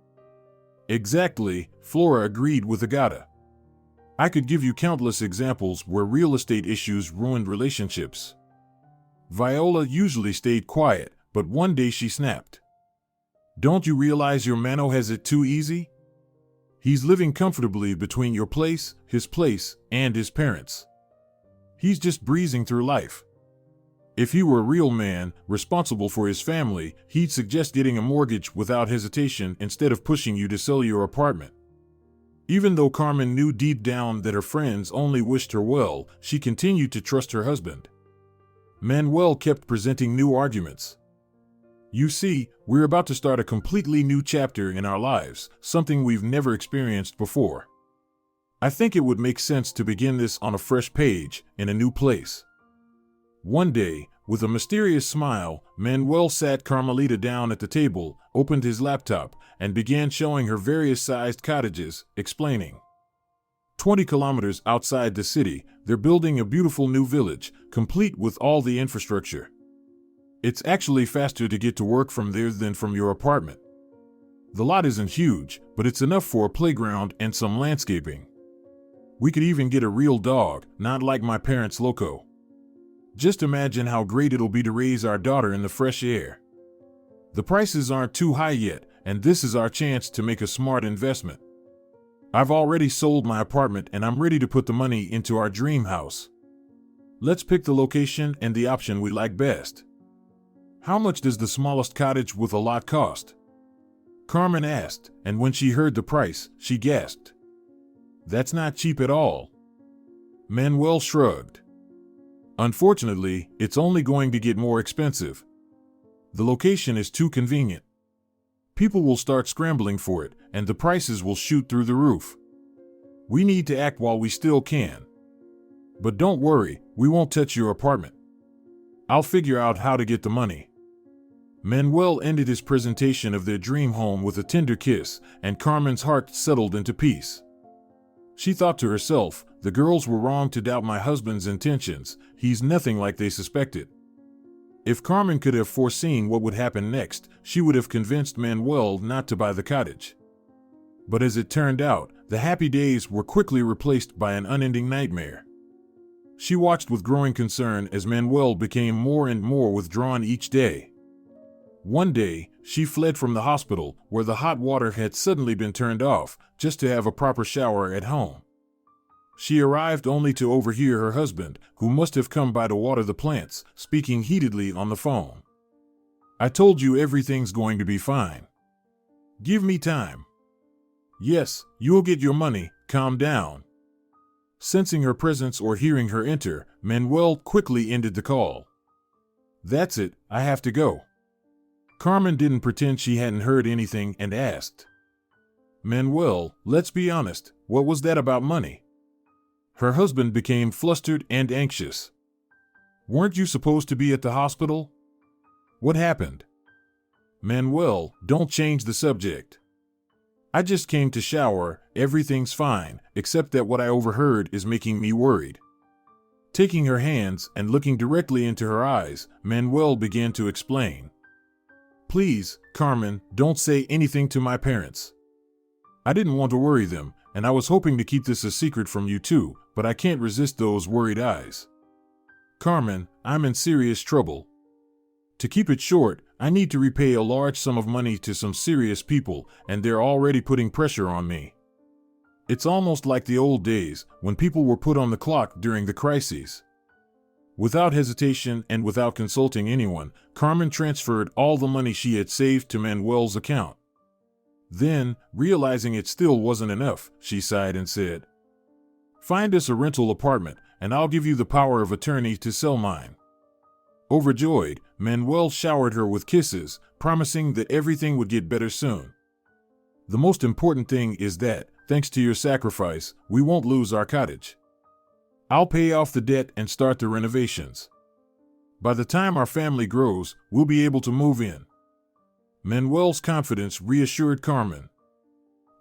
Exactly, Flora agreed with Agata. I could give you countless examples where real estate issues ruined relationships. Viola usually stayed quiet, but one day she snapped. Don't you realize your Mano has it too easy? He's living comfortably between your place, and his parents. He's just breezing through life. If he were a real man, responsible for his family, he'd suggest getting a mortgage without hesitation instead of pushing you to sell your apartment. Even though Carmen knew deep down that her friends only wished her well, she continued to trust her husband. Manuel kept presenting new arguments. You see, we're about to start a completely new chapter in our lives, something we've never experienced before. I think it would make sense to begin this on a fresh page, in a new place. One day, with a mysterious smile, Manuel sat Carmelita down at the table, opened his laptop, and began showing her various sized cottages, explaining. 20 kilometers outside the city, they're building a beautiful new village, complete with all the infrastructure. It's actually faster to get to work from there than from your apartment. The lot isn't huge, but it's enough for a playground and some landscaping. We could even get a real dog, not like my parents' Loco. Just imagine how great it'll be to raise our daughter in the fresh air. The prices aren't too high yet, and this is our chance to make a smart investment. I've already sold my apartment and I'm ready to put the money into our dream house. Let's pick the location and the option we like best. How much does the smallest cottage with a lot cost? Carmen asked, and when she heard the price, she gasped. That's not cheap at all. Manuel shrugged. Unfortunately, it's only going to get more expensive. The location is too convenient. People will start scrambling for it, and the prices will shoot through the roof. We need to act while we still can. But don't worry, we won't touch your apartment. I'll figure out how to get the money. Manuel ended his presentation of their dream home with a tender kiss, and Carmen's heart settled into peace. She thought to herself, the girls were wrong to doubt my husband's intentions. He's nothing like they suspected. If Carmen could have foreseen what would happen next, she would have convinced Manuel not to buy the cottage. But as it turned out, the happy days were quickly replaced by an unending nightmare. She watched with growing concern as Manuel became more and more withdrawn each day. One day, she fled from the hospital, where the hot water had suddenly been turned off, just to have a proper shower at home. She arrived only to overhear her husband, who must have come by to water the plants, speaking heatedly on the phone. I told you everything's going to be fine. Give me time. Yes, you'll get your money, calm down. Sensing her presence or hearing her enter, Manuel quickly ended the call. That's it, I have to go. Carmen didn't pretend she hadn't heard anything and asked. Manuel, let's be honest, what was that about money? Her husband became flustered and anxious. Weren't you supposed to be at the hospital? What happened? Manuel, don't change the subject. I just came to shower, everything's fine, except that what I overheard is making me worried. Taking her hands and looking directly into her eyes, Manuel began to explain. Please, Carmen, don't say anything to my parents. I didn't want to worry them, and I was hoping to keep this a secret from you too, but I can't resist those worried eyes. Carmen, I'm in serious trouble. To keep it short, I need to repay a large sum of money to some serious people, and they're already putting pressure on me. It's almost like the old days, when people were put on the clock during the crises. Without hesitation and without consulting anyone, Carmen transferred all the money she had saved to Manuel's account. Then, realizing it still wasn't enough, she sighed and said, Find us a rental apartment, and I'll give you the power of attorney to sell mine. Overjoyed, Manuel showered her with kisses, promising that everything would get better soon. The most important thing is that, thanks to your sacrifice, we won't lose our cottage. I'll pay off the debt and start the renovations. By the time our family grows, we'll be able to move in. Manuel's confidence reassured Carmen.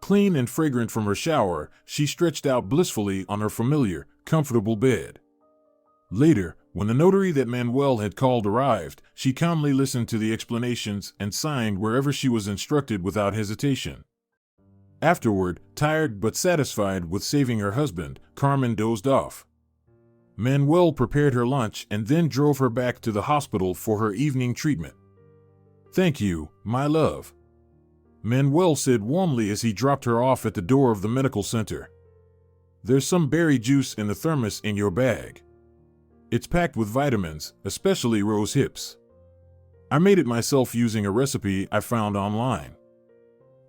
Clean and fragrant from her shower, she stretched out blissfully on her familiar, comfortable bed. Later, when the notary that Manuel had called arrived, she calmly listened to the explanations and signed wherever she was instructed without hesitation. Afterward, tired but satisfied with saving her husband, Carmen dozed off. Manuel prepared her lunch and then drove her back to the hospital for her evening treatment. "Thank you, my love," Manuel said warmly as he dropped her off at the door of the medical center. "There's some berry juice in the thermos in your bag. It's packed with vitamins, especially rose hips. I made it myself using a recipe I found online."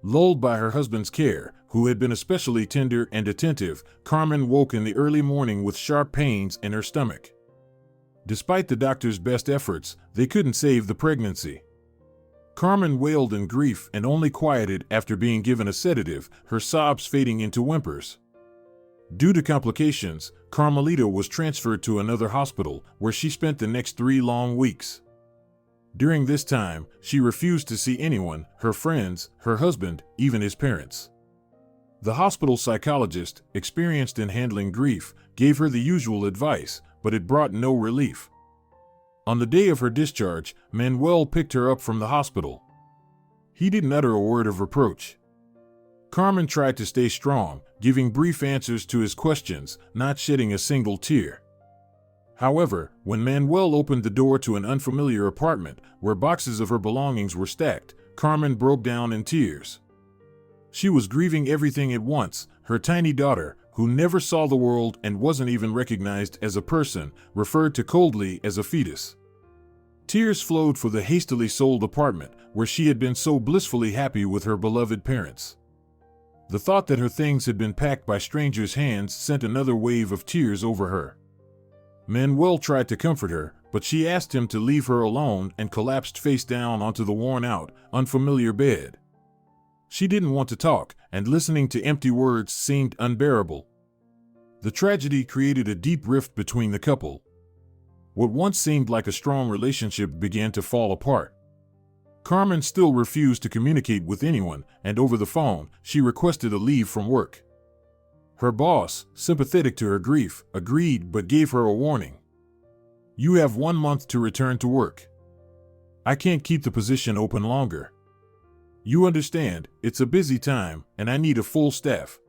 Lulled by her husband's care, who had been especially tender and attentive, Carmen woke in the early morning with sharp pains in her stomach. Despite the doctor's best efforts, they couldn't save the pregnancy. Carmen wailed in grief and only quieted after being given a sedative, her sobs fading into whimpers. Due to complications, Carmelita was transferred to another hospital, where she spent the next 3 long weeks. During this time, she refused to see anyone, her friends, her husband, even his parents. The hospital psychologist, experienced in handling grief, gave her the usual advice, but it brought no relief. On the day of her discharge, Manuel picked her up from the hospital. He didn't utter a word of reproach. Carmen tried to stay strong, giving brief answers to his questions, not shedding a single tear. However, when Manuel opened the door to an unfamiliar apartment, where boxes of her belongings were stacked, Carmen broke down in tears. She was grieving everything at once: her tiny daughter, who never saw the world and wasn't even recognized as a person, referred to coldly as a fetus. Tears flowed for the hastily sold apartment, where she had been so blissfully happy with her beloved parents. The thought that her things had been packed by strangers' hands sent another wave of tears over her. Manuel tried to comfort her, but she asked him to leave her alone and collapsed face down onto the worn-out, unfamiliar bed. She didn't want to talk, and listening to empty words seemed unbearable. The tragedy created a deep rift between the couple. What once seemed like a strong relationship began to fall apart. Carmen still refused to communicate with anyone, and over the phone, she requested a leave from work. Her boss, sympathetic to her grief, agreed but gave her a warning. "You have 1 month to return to work. I can't keep the position open longer. You understand, it's a busy time, and I need a full staff."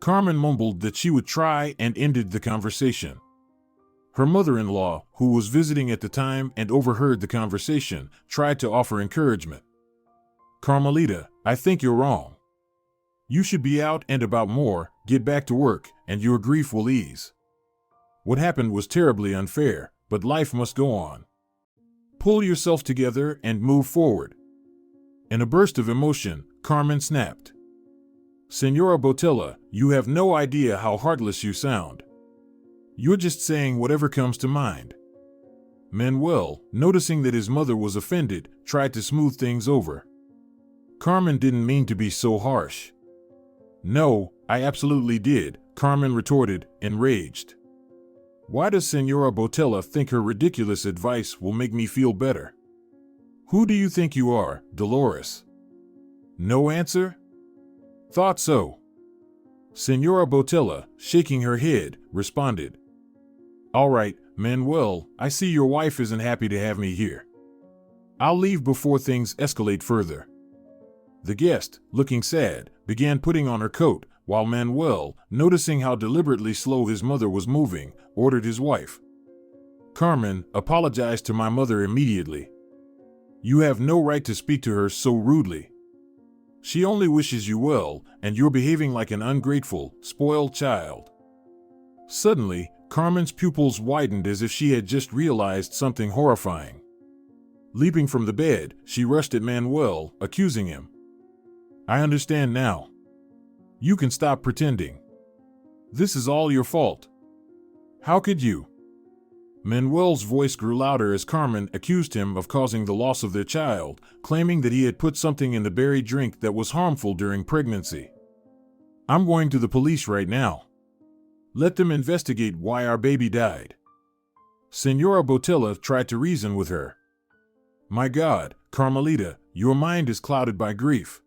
Carmen mumbled that she would try and ended the conversation. Her mother-in-law, who was visiting at the time and overheard the conversation, tried to offer encouragement. "Carmelita, I think you're wrong. You should be out and about more, get back to work, and your grief will ease. What happened was terribly unfair, but life must go on. Pull yourself together and move forward." In a burst of emotion, Carmen snapped. "Senora Botella, you have no idea how heartless you sound. You're just saying whatever comes to mind." Manuel, noticing that his mother was offended, tried to smooth things over. Carmen didn't mean to be so harsh. "No, I absolutely did," Carmen retorted, enraged. "Why does Senora Botella think her ridiculous advice will make me feel better? Who do you think you are, Dolores?" No answer? "Thought so." Senora Botella, shaking her head, responded. "All right, Manuel, I see your wife isn't happy to have me here. I'll leave before things escalate further." The guest, looking sad, began putting on her coat, while Manuel, noticing how deliberately slow his mother was moving, ordered his wife. "Carmen, apologize to my mother immediately. You have no right to speak to her so rudely. She only wishes you well, and you're behaving like an ungrateful, spoiled child." Suddenly, Carmen's pupils widened as if she had just realized something horrifying. Leaping from the bed, she rushed at Manuel, accusing him. "I understand now. You can stop pretending. This is all your fault. How could you?" Manuel's voice grew louder as Carmen accused him of causing the loss of their child, claiming that he had put something in the berry drink that was harmful during pregnancy. "I'm going to the police right now. Let them investigate why our baby died." Senora Botella tried to reason with her. "My God, Carmelita, your mind is clouded by grief.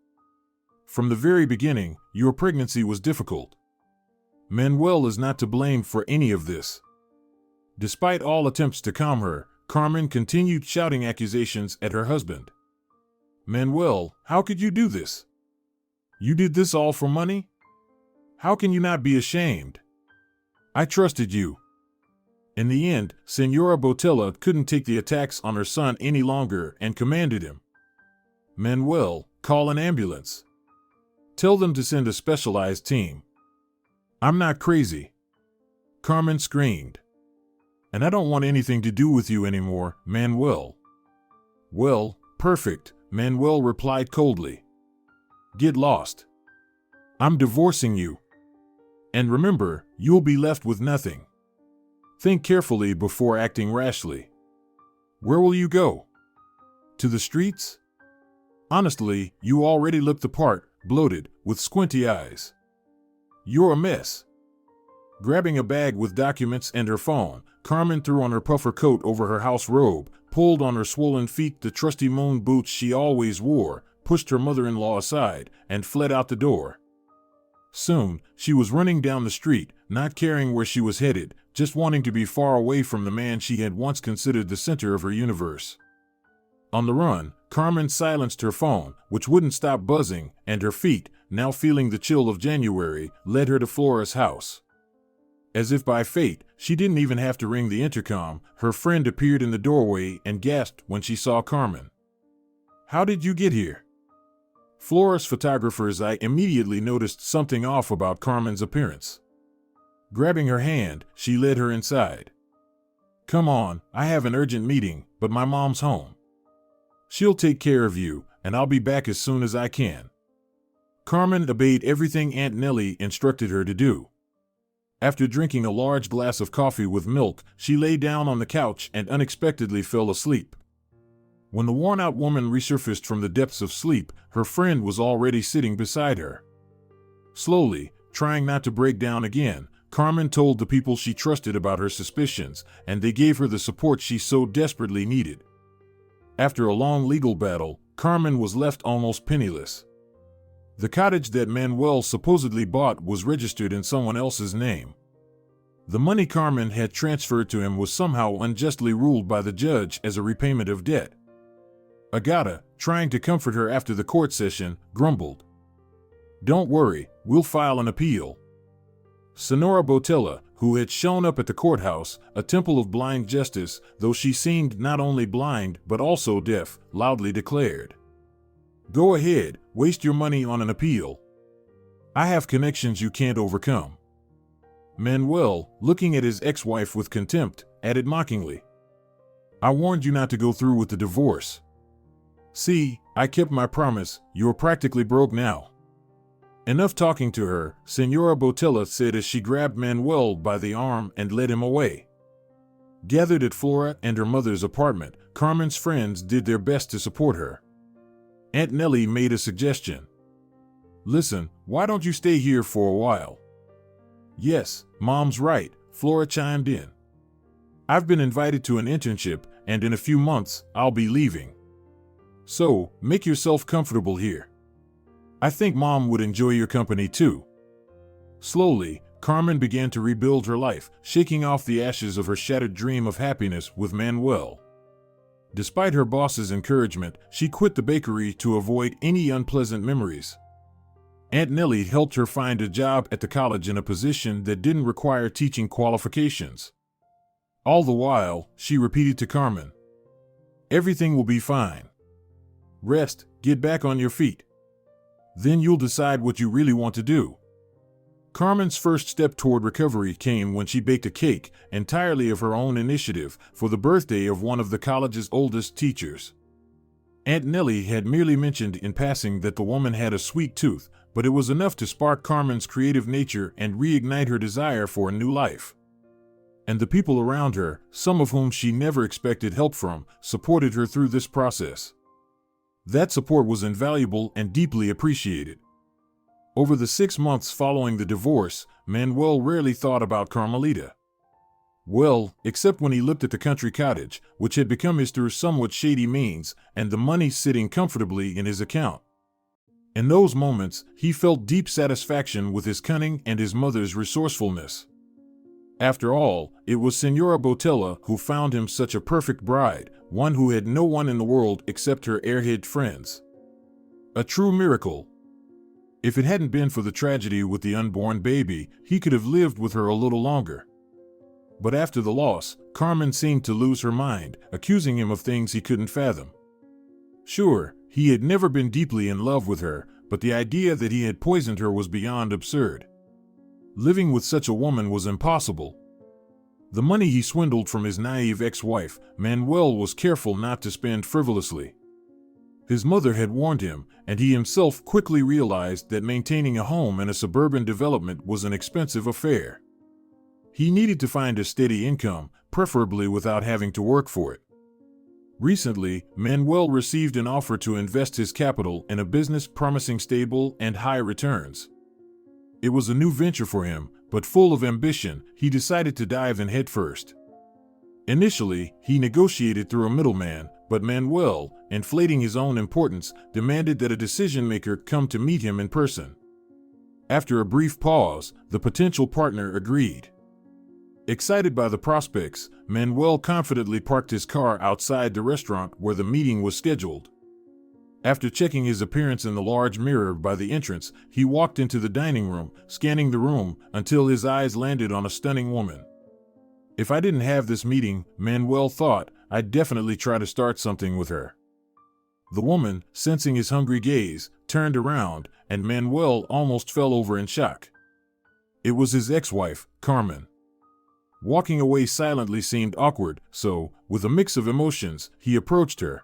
From the very beginning, your pregnancy was difficult. Manuel is not to blame for any of this. Despite all attempts to calm her, Carmen continued shouting accusations at her husband. "Manuel, how could you do this? You did this all for money? How can you not be ashamed? I trusted you." In the end, Senora Botella couldn't take the attacks on her son any longer and commanded him, "Manuel, call an ambulance. Tell them to send a specialized team." "I'm not crazy," Carmen screamed. "And I don't want anything to do with you anymore, Manuel." "Well, perfect," Manuel replied coldly. "Get lost. I'm divorcing you. And remember, you'll be left with nothing. Think carefully before acting rashly. Where will you go? To the streets? Honestly, you already look the part, bloated, with squinty eyes. You're a mess." Grabbing a bag with documents and her phone, Carmen threw on her puffer coat over her house robe, pulled on her swollen feet the trusty moon boots she always wore, pushed her mother-in-law aside, and fled out the door. Soon, she was running down the street, not caring where she was headed, just wanting to be far away from the man she had once considered the center of her universe. On the run, Carmen silenced her phone, which wouldn't stop buzzing, and her feet, now feeling the chill of January, led her to Flora's house. As if by fate, she didn't even have to ring the intercom. Her friend appeared in the doorway and gasped when she saw Carmen. "How did you get here?" Flora's photographer's eye immediately noticed something off about Carmen's appearance. Grabbing her hand, she led her inside. "Come on, I have an urgent meeting, but my mom's home. She'll take care of you, and I'll be back as soon as I can." Carmen obeyed everything Aunt Nellie instructed her to do. After drinking a large glass of coffee with milk, she lay down on the couch and unexpectedly fell asleep. When the worn-out woman resurfaced from the depths of sleep, her friend was already sitting beside her. Slowly, trying not to break down again, Carmen told the people she trusted about her suspicions, and they gave her the support she so desperately needed. After a long legal battle, Carmen was left almost penniless. The cottage that Manuel supposedly bought was registered in someone else's name. The money Carmen had transferred to him was somehow unjustly ruled by the judge as a repayment of debt. Agata, trying to comfort her after the court session, grumbled, "Don't worry, we'll file an appeal." Senora Botella, who had shown up at the courthouse, a temple of blind justice, though she seemed not only blind but also deaf, loudly declared, "Go ahead, waste your money on an appeal. I have connections you can't overcome." Manuel, looking at his ex-wife with contempt, added mockingly, "I warned you not to go through with the divorce. See, I kept my promise, you're practically broke now." "Enough talking to her," Senora Botella said as she grabbed Manuel by the arm and led him away. Gathered at Flora and her mother's apartment, Carmen's friends did their best to support her. Aunt Nellie made a suggestion. "Listen, why don't you stay here for a while?" "Yes, Mom's right," Flora chimed in. "I've been invited to an internship, and in a few months, I'll be leaving. So, make yourself comfortable here. I think Mom would enjoy your company too." Slowly, Carmen began to rebuild her life, shaking off the ashes of her shattered dream of happiness with Manuel. Despite her boss's encouragement, she quit the bakery to avoid any unpleasant memories. Aunt Nellie helped her find a job at the college in a position that didn't require teaching qualifications. All the while, she repeated to Carmen, "Everything will be fine. Rest, get back on your feet. Then you'll decide what you really want to do." Carmen's first step toward recovery came when she baked a cake, entirely of her own initiative, for the birthday of one of the college's oldest teachers. Aunt Nellie had merely mentioned in passing that the woman had a sweet tooth, but it was enough to spark Carmen's creative nature and reignite her desire for a new life. And the people around her, some of whom she never expected help from, supported her through this process. That support was invaluable and deeply appreciated. Over the 6 months following the divorce, Manuel rarely thought about Carmelita. Well, except when he looked at the country cottage, which had become his through somewhat shady means, and the money sitting comfortably in his account. In those moments, he felt deep satisfaction with his cunning and his mother's resourcefulness. After all, it was Senora Botella who found him such a perfect bride, one who had no one in the world except her airhead friends. A true miracle. If it hadn't been for the tragedy with the unborn baby, he could have lived with her a little longer. But after the loss, Carmen seemed to lose her mind, accusing him of things he couldn't fathom. Sure, he had never been deeply in love with her, but the idea that he had poisoned her was beyond absurd. Living with such a woman was impossible. The money he swindled from his naive ex-wife, Manuel was careful not to spend frivolously. His mother had warned him, and he himself quickly realized that maintaining a home in a suburban development was an expensive affair. He needed to find a steady income, preferably without having to work for it. Recently, Manuel received an offer to invest his capital in a business promising stable and high returns. It was a new venture for him, but full of ambition, he decided to dive in headfirst. Initially, he negotiated through a middleman, but Manuel, inflating his own importance, demanded that a decision-maker come to meet him in person. After a brief pause, the potential partner agreed. Excited by the prospects, Manuel confidently parked his car outside the restaurant where the meeting was scheduled. After checking his appearance in the large mirror by the entrance, he walked into the dining room, scanning the room until his eyes landed on a stunning woman. If I didn't have this meeting, Manuel thought, I'd definitely try to start something with her. The woman, sensing his hungry gaze, turned around, and Manuel almost fell over in shock. It was his ex-wife, Carmen. Walking away silently seemed awkward, so, with a mix of emotions, he approached her.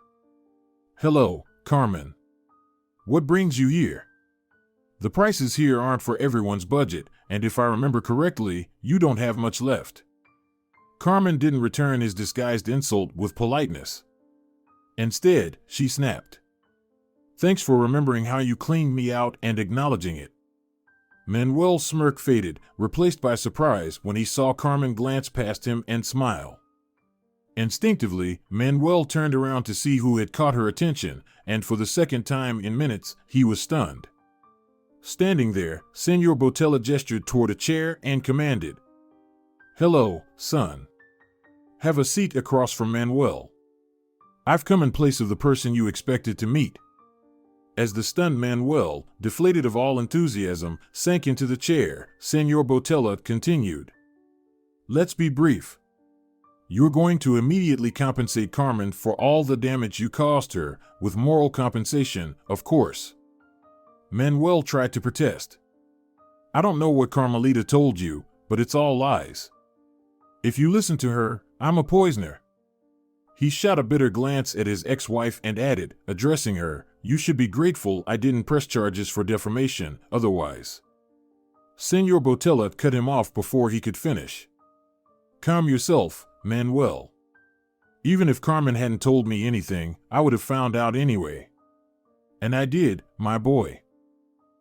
"Hello, Carmen. What brings you here? The prices here aren't for everyone's budget, and if I remember correctly, you don't have much left." Carmen didn't return his disguised insult with politeness. Instead, she snapped. "Thanks for remembering how you cleaned me out and acknowledging it." Manuel's smirk faded, replaced by surprise when he saw Carmen glance past him and smile. Instinctively, Manuel turned around to see who had caught her attention, and for the second time in minutes, he was stunned. Standing there, Senor Botella gestured toward a chair and commanded, "Hello, son. Have a seat across from Manuel. I've come in place of the person you expected to meet." As the stunned Manuel, deflated of all enthusiasm, sank into the chair, Senor Botella continued, "Let's be brief. You're going to immediately compensate Carmen for all the damage you caused her, with moral compensation, of course." Manuel tried to protest. "I don't know what Carmelita told you, but it's all lies. If you listen to her, I'm a poisoner." He shot a bitter glance at his ex-wife and added, addressing her, "You should be grateful I didn't press charges for defamation, otherwise." Senor Botella cut him off before he could finish. "Calm yourself, Manuel. Even if Carmen hadn't told me anything, I would have found out anyway. And I did, my boy.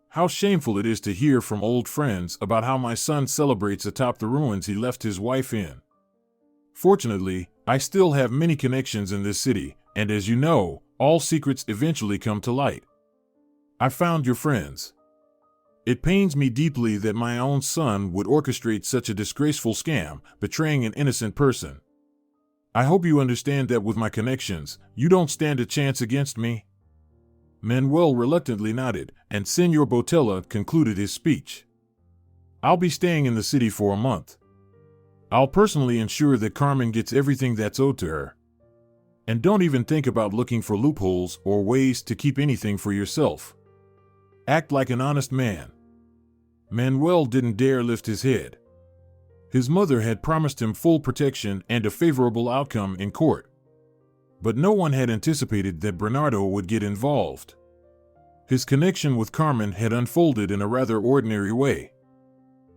How shameful it is to hear from old friends about how my son celebrates atop the ruins he left his wife in. Fortunately, I still have many connections in this city, and as you know, all secrets eventually come to light. I found your friends. It pains me deeply that my own son would orchestrate such a disgraceful scam, betraying an innocent person. I hope you understand that with my connections, you don't stand a chance against me." Manuel reluctantly nodded, and Senor Botella concluded his speech. "I'll be staying in the city for a month. I'll personally ensure that Carmen gets everything that's owed to her. And don't even think about looking for loopholes or ways to keep anything for yourself. Act like an honest man." Manuel didn't dare lift his head. His mother had promised him full protection and a favorable outcome in court. But no one had anticipated that Bernardo would get involved. His connection with Carmen had unfolded in a rather ordinary way.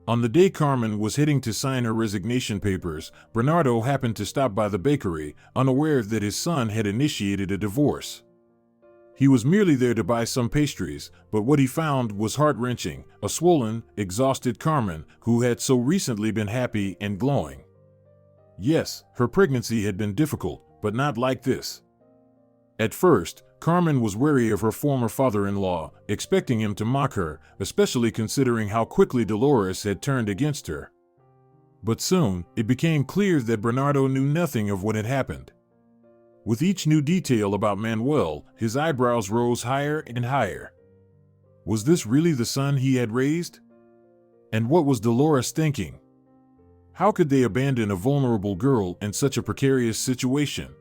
On the day Carmen was heading to sign her resignation papers, Bernardo happened to stop by the bakery, unaware that his son had initiated a divorce. He was merely there to buy some pastries, but what he found was heart-wrenching, a swollen, exhausted Carmen who had so recently been happy and glowing. Yes, her pregnancy had been difficult, but not like this. At first, Carmen was wary of her former father-in-law, expecting him to mock her, especially considering how quickly Dolores had turned against her. But soon, it became clear that Bernardo knew nothing of what had happened. With each new detail about Manuel, his eyebrows rose higher and higher. Was this really the son he had raised? And what was Dolores thinking? How could they abandon a vulnerable girl in such a precarious situation?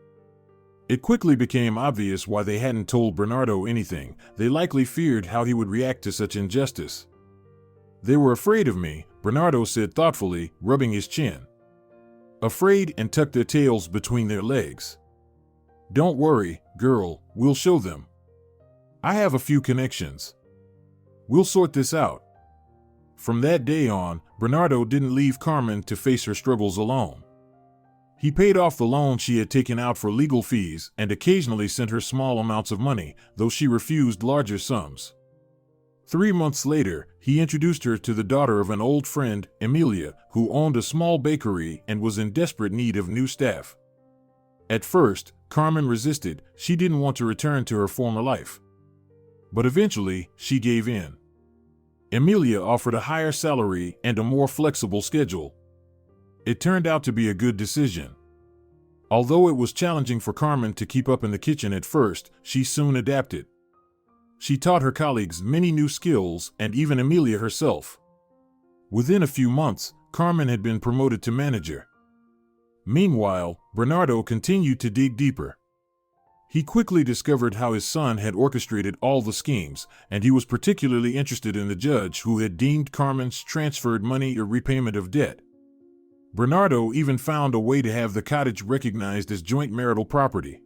It quickly became obvious why they hadn't told Bernardo anything. They likely feared how he would react to such injustice. They were afraid of me, Bernardo said thoughtfully, rubbing his chin. Afraid, and tucked their tails between their legs. Don't worry, girl, we'll show them. I have a few connections. We'll sort this out. From that day on, Bernardo didn't leave Carmen to face her struggles alone. He paid off the loan she had taken out for legal fees and occasionally sent her small amounts of money, though she refused larger sums. 3 months later, he introduced her to the daughter of an old friend, Emilia, who owned a small bakery and was in desperate need of new staff. At first, Carmen resisted. She didn't want to return to her former life. But eventually, she gave in. Emilia offered a higher salary and a more flexible schedule. It turned out to be a good decision. Although it was challenging for Carmen to keep up in the kitchen at first, she soon adapted. She taught her colleagues many new skills and even Emilia herself. Within a few months, Carmen had been promoted to manager. Meanwhile, Bernardo continued to dig deeper. He quickly discovered how his son had orchestrated all the schemes, and he was particularly interested in the judge who had deemed Carmen's transferred money a repayment of debt. Bernardo even found a way to have the cottage recognized as joint marital property.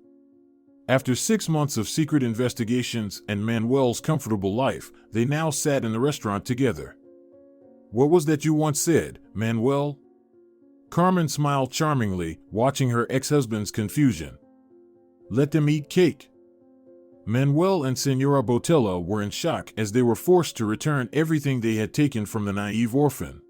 After 6 months of secret investigations and Manuel's comfortable life, they now sat in the restaurant together. What was that you once said, Manuel? Carmen smiled charmingly, watching her ex-husband's confusion. Let them eat cake. Manuel and Senora Botella were in shock as they were forced to return everything they had taken from the naive orphan.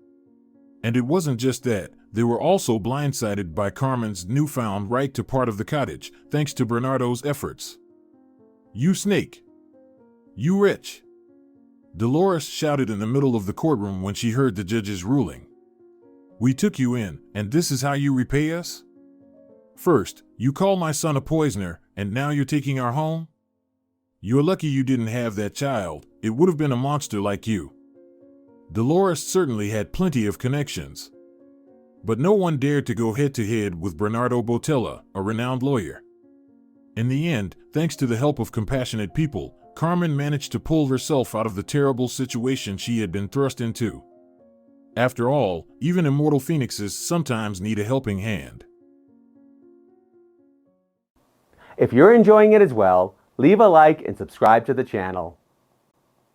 And it wasn't just that, they were also blindsided by Carmen's newfound right to part of the cottage, thanks to Bernardo's efforts. You snake! You wretch! Dolores shouted in the middle of the courtroom when she heard the judge's ruling. We took you in, and this is how you repay us? First, you call my son a poisoner, and now you're taking our home? You're lucky you didn't have that child. It would have been a monster like you. Dolores certainly had plenty of connections. But no one dared to go head-to-head with Bernardo Botella, a renowned lawyer. In the end, thanks to the help of compassionate people, Carmen managed to pull herself out of the terrible situation she had been thrust into. After all, even immortal phoenixes sometimes need a helping hand. If you're enjoying it as well, leave a like and subscribe to the channel.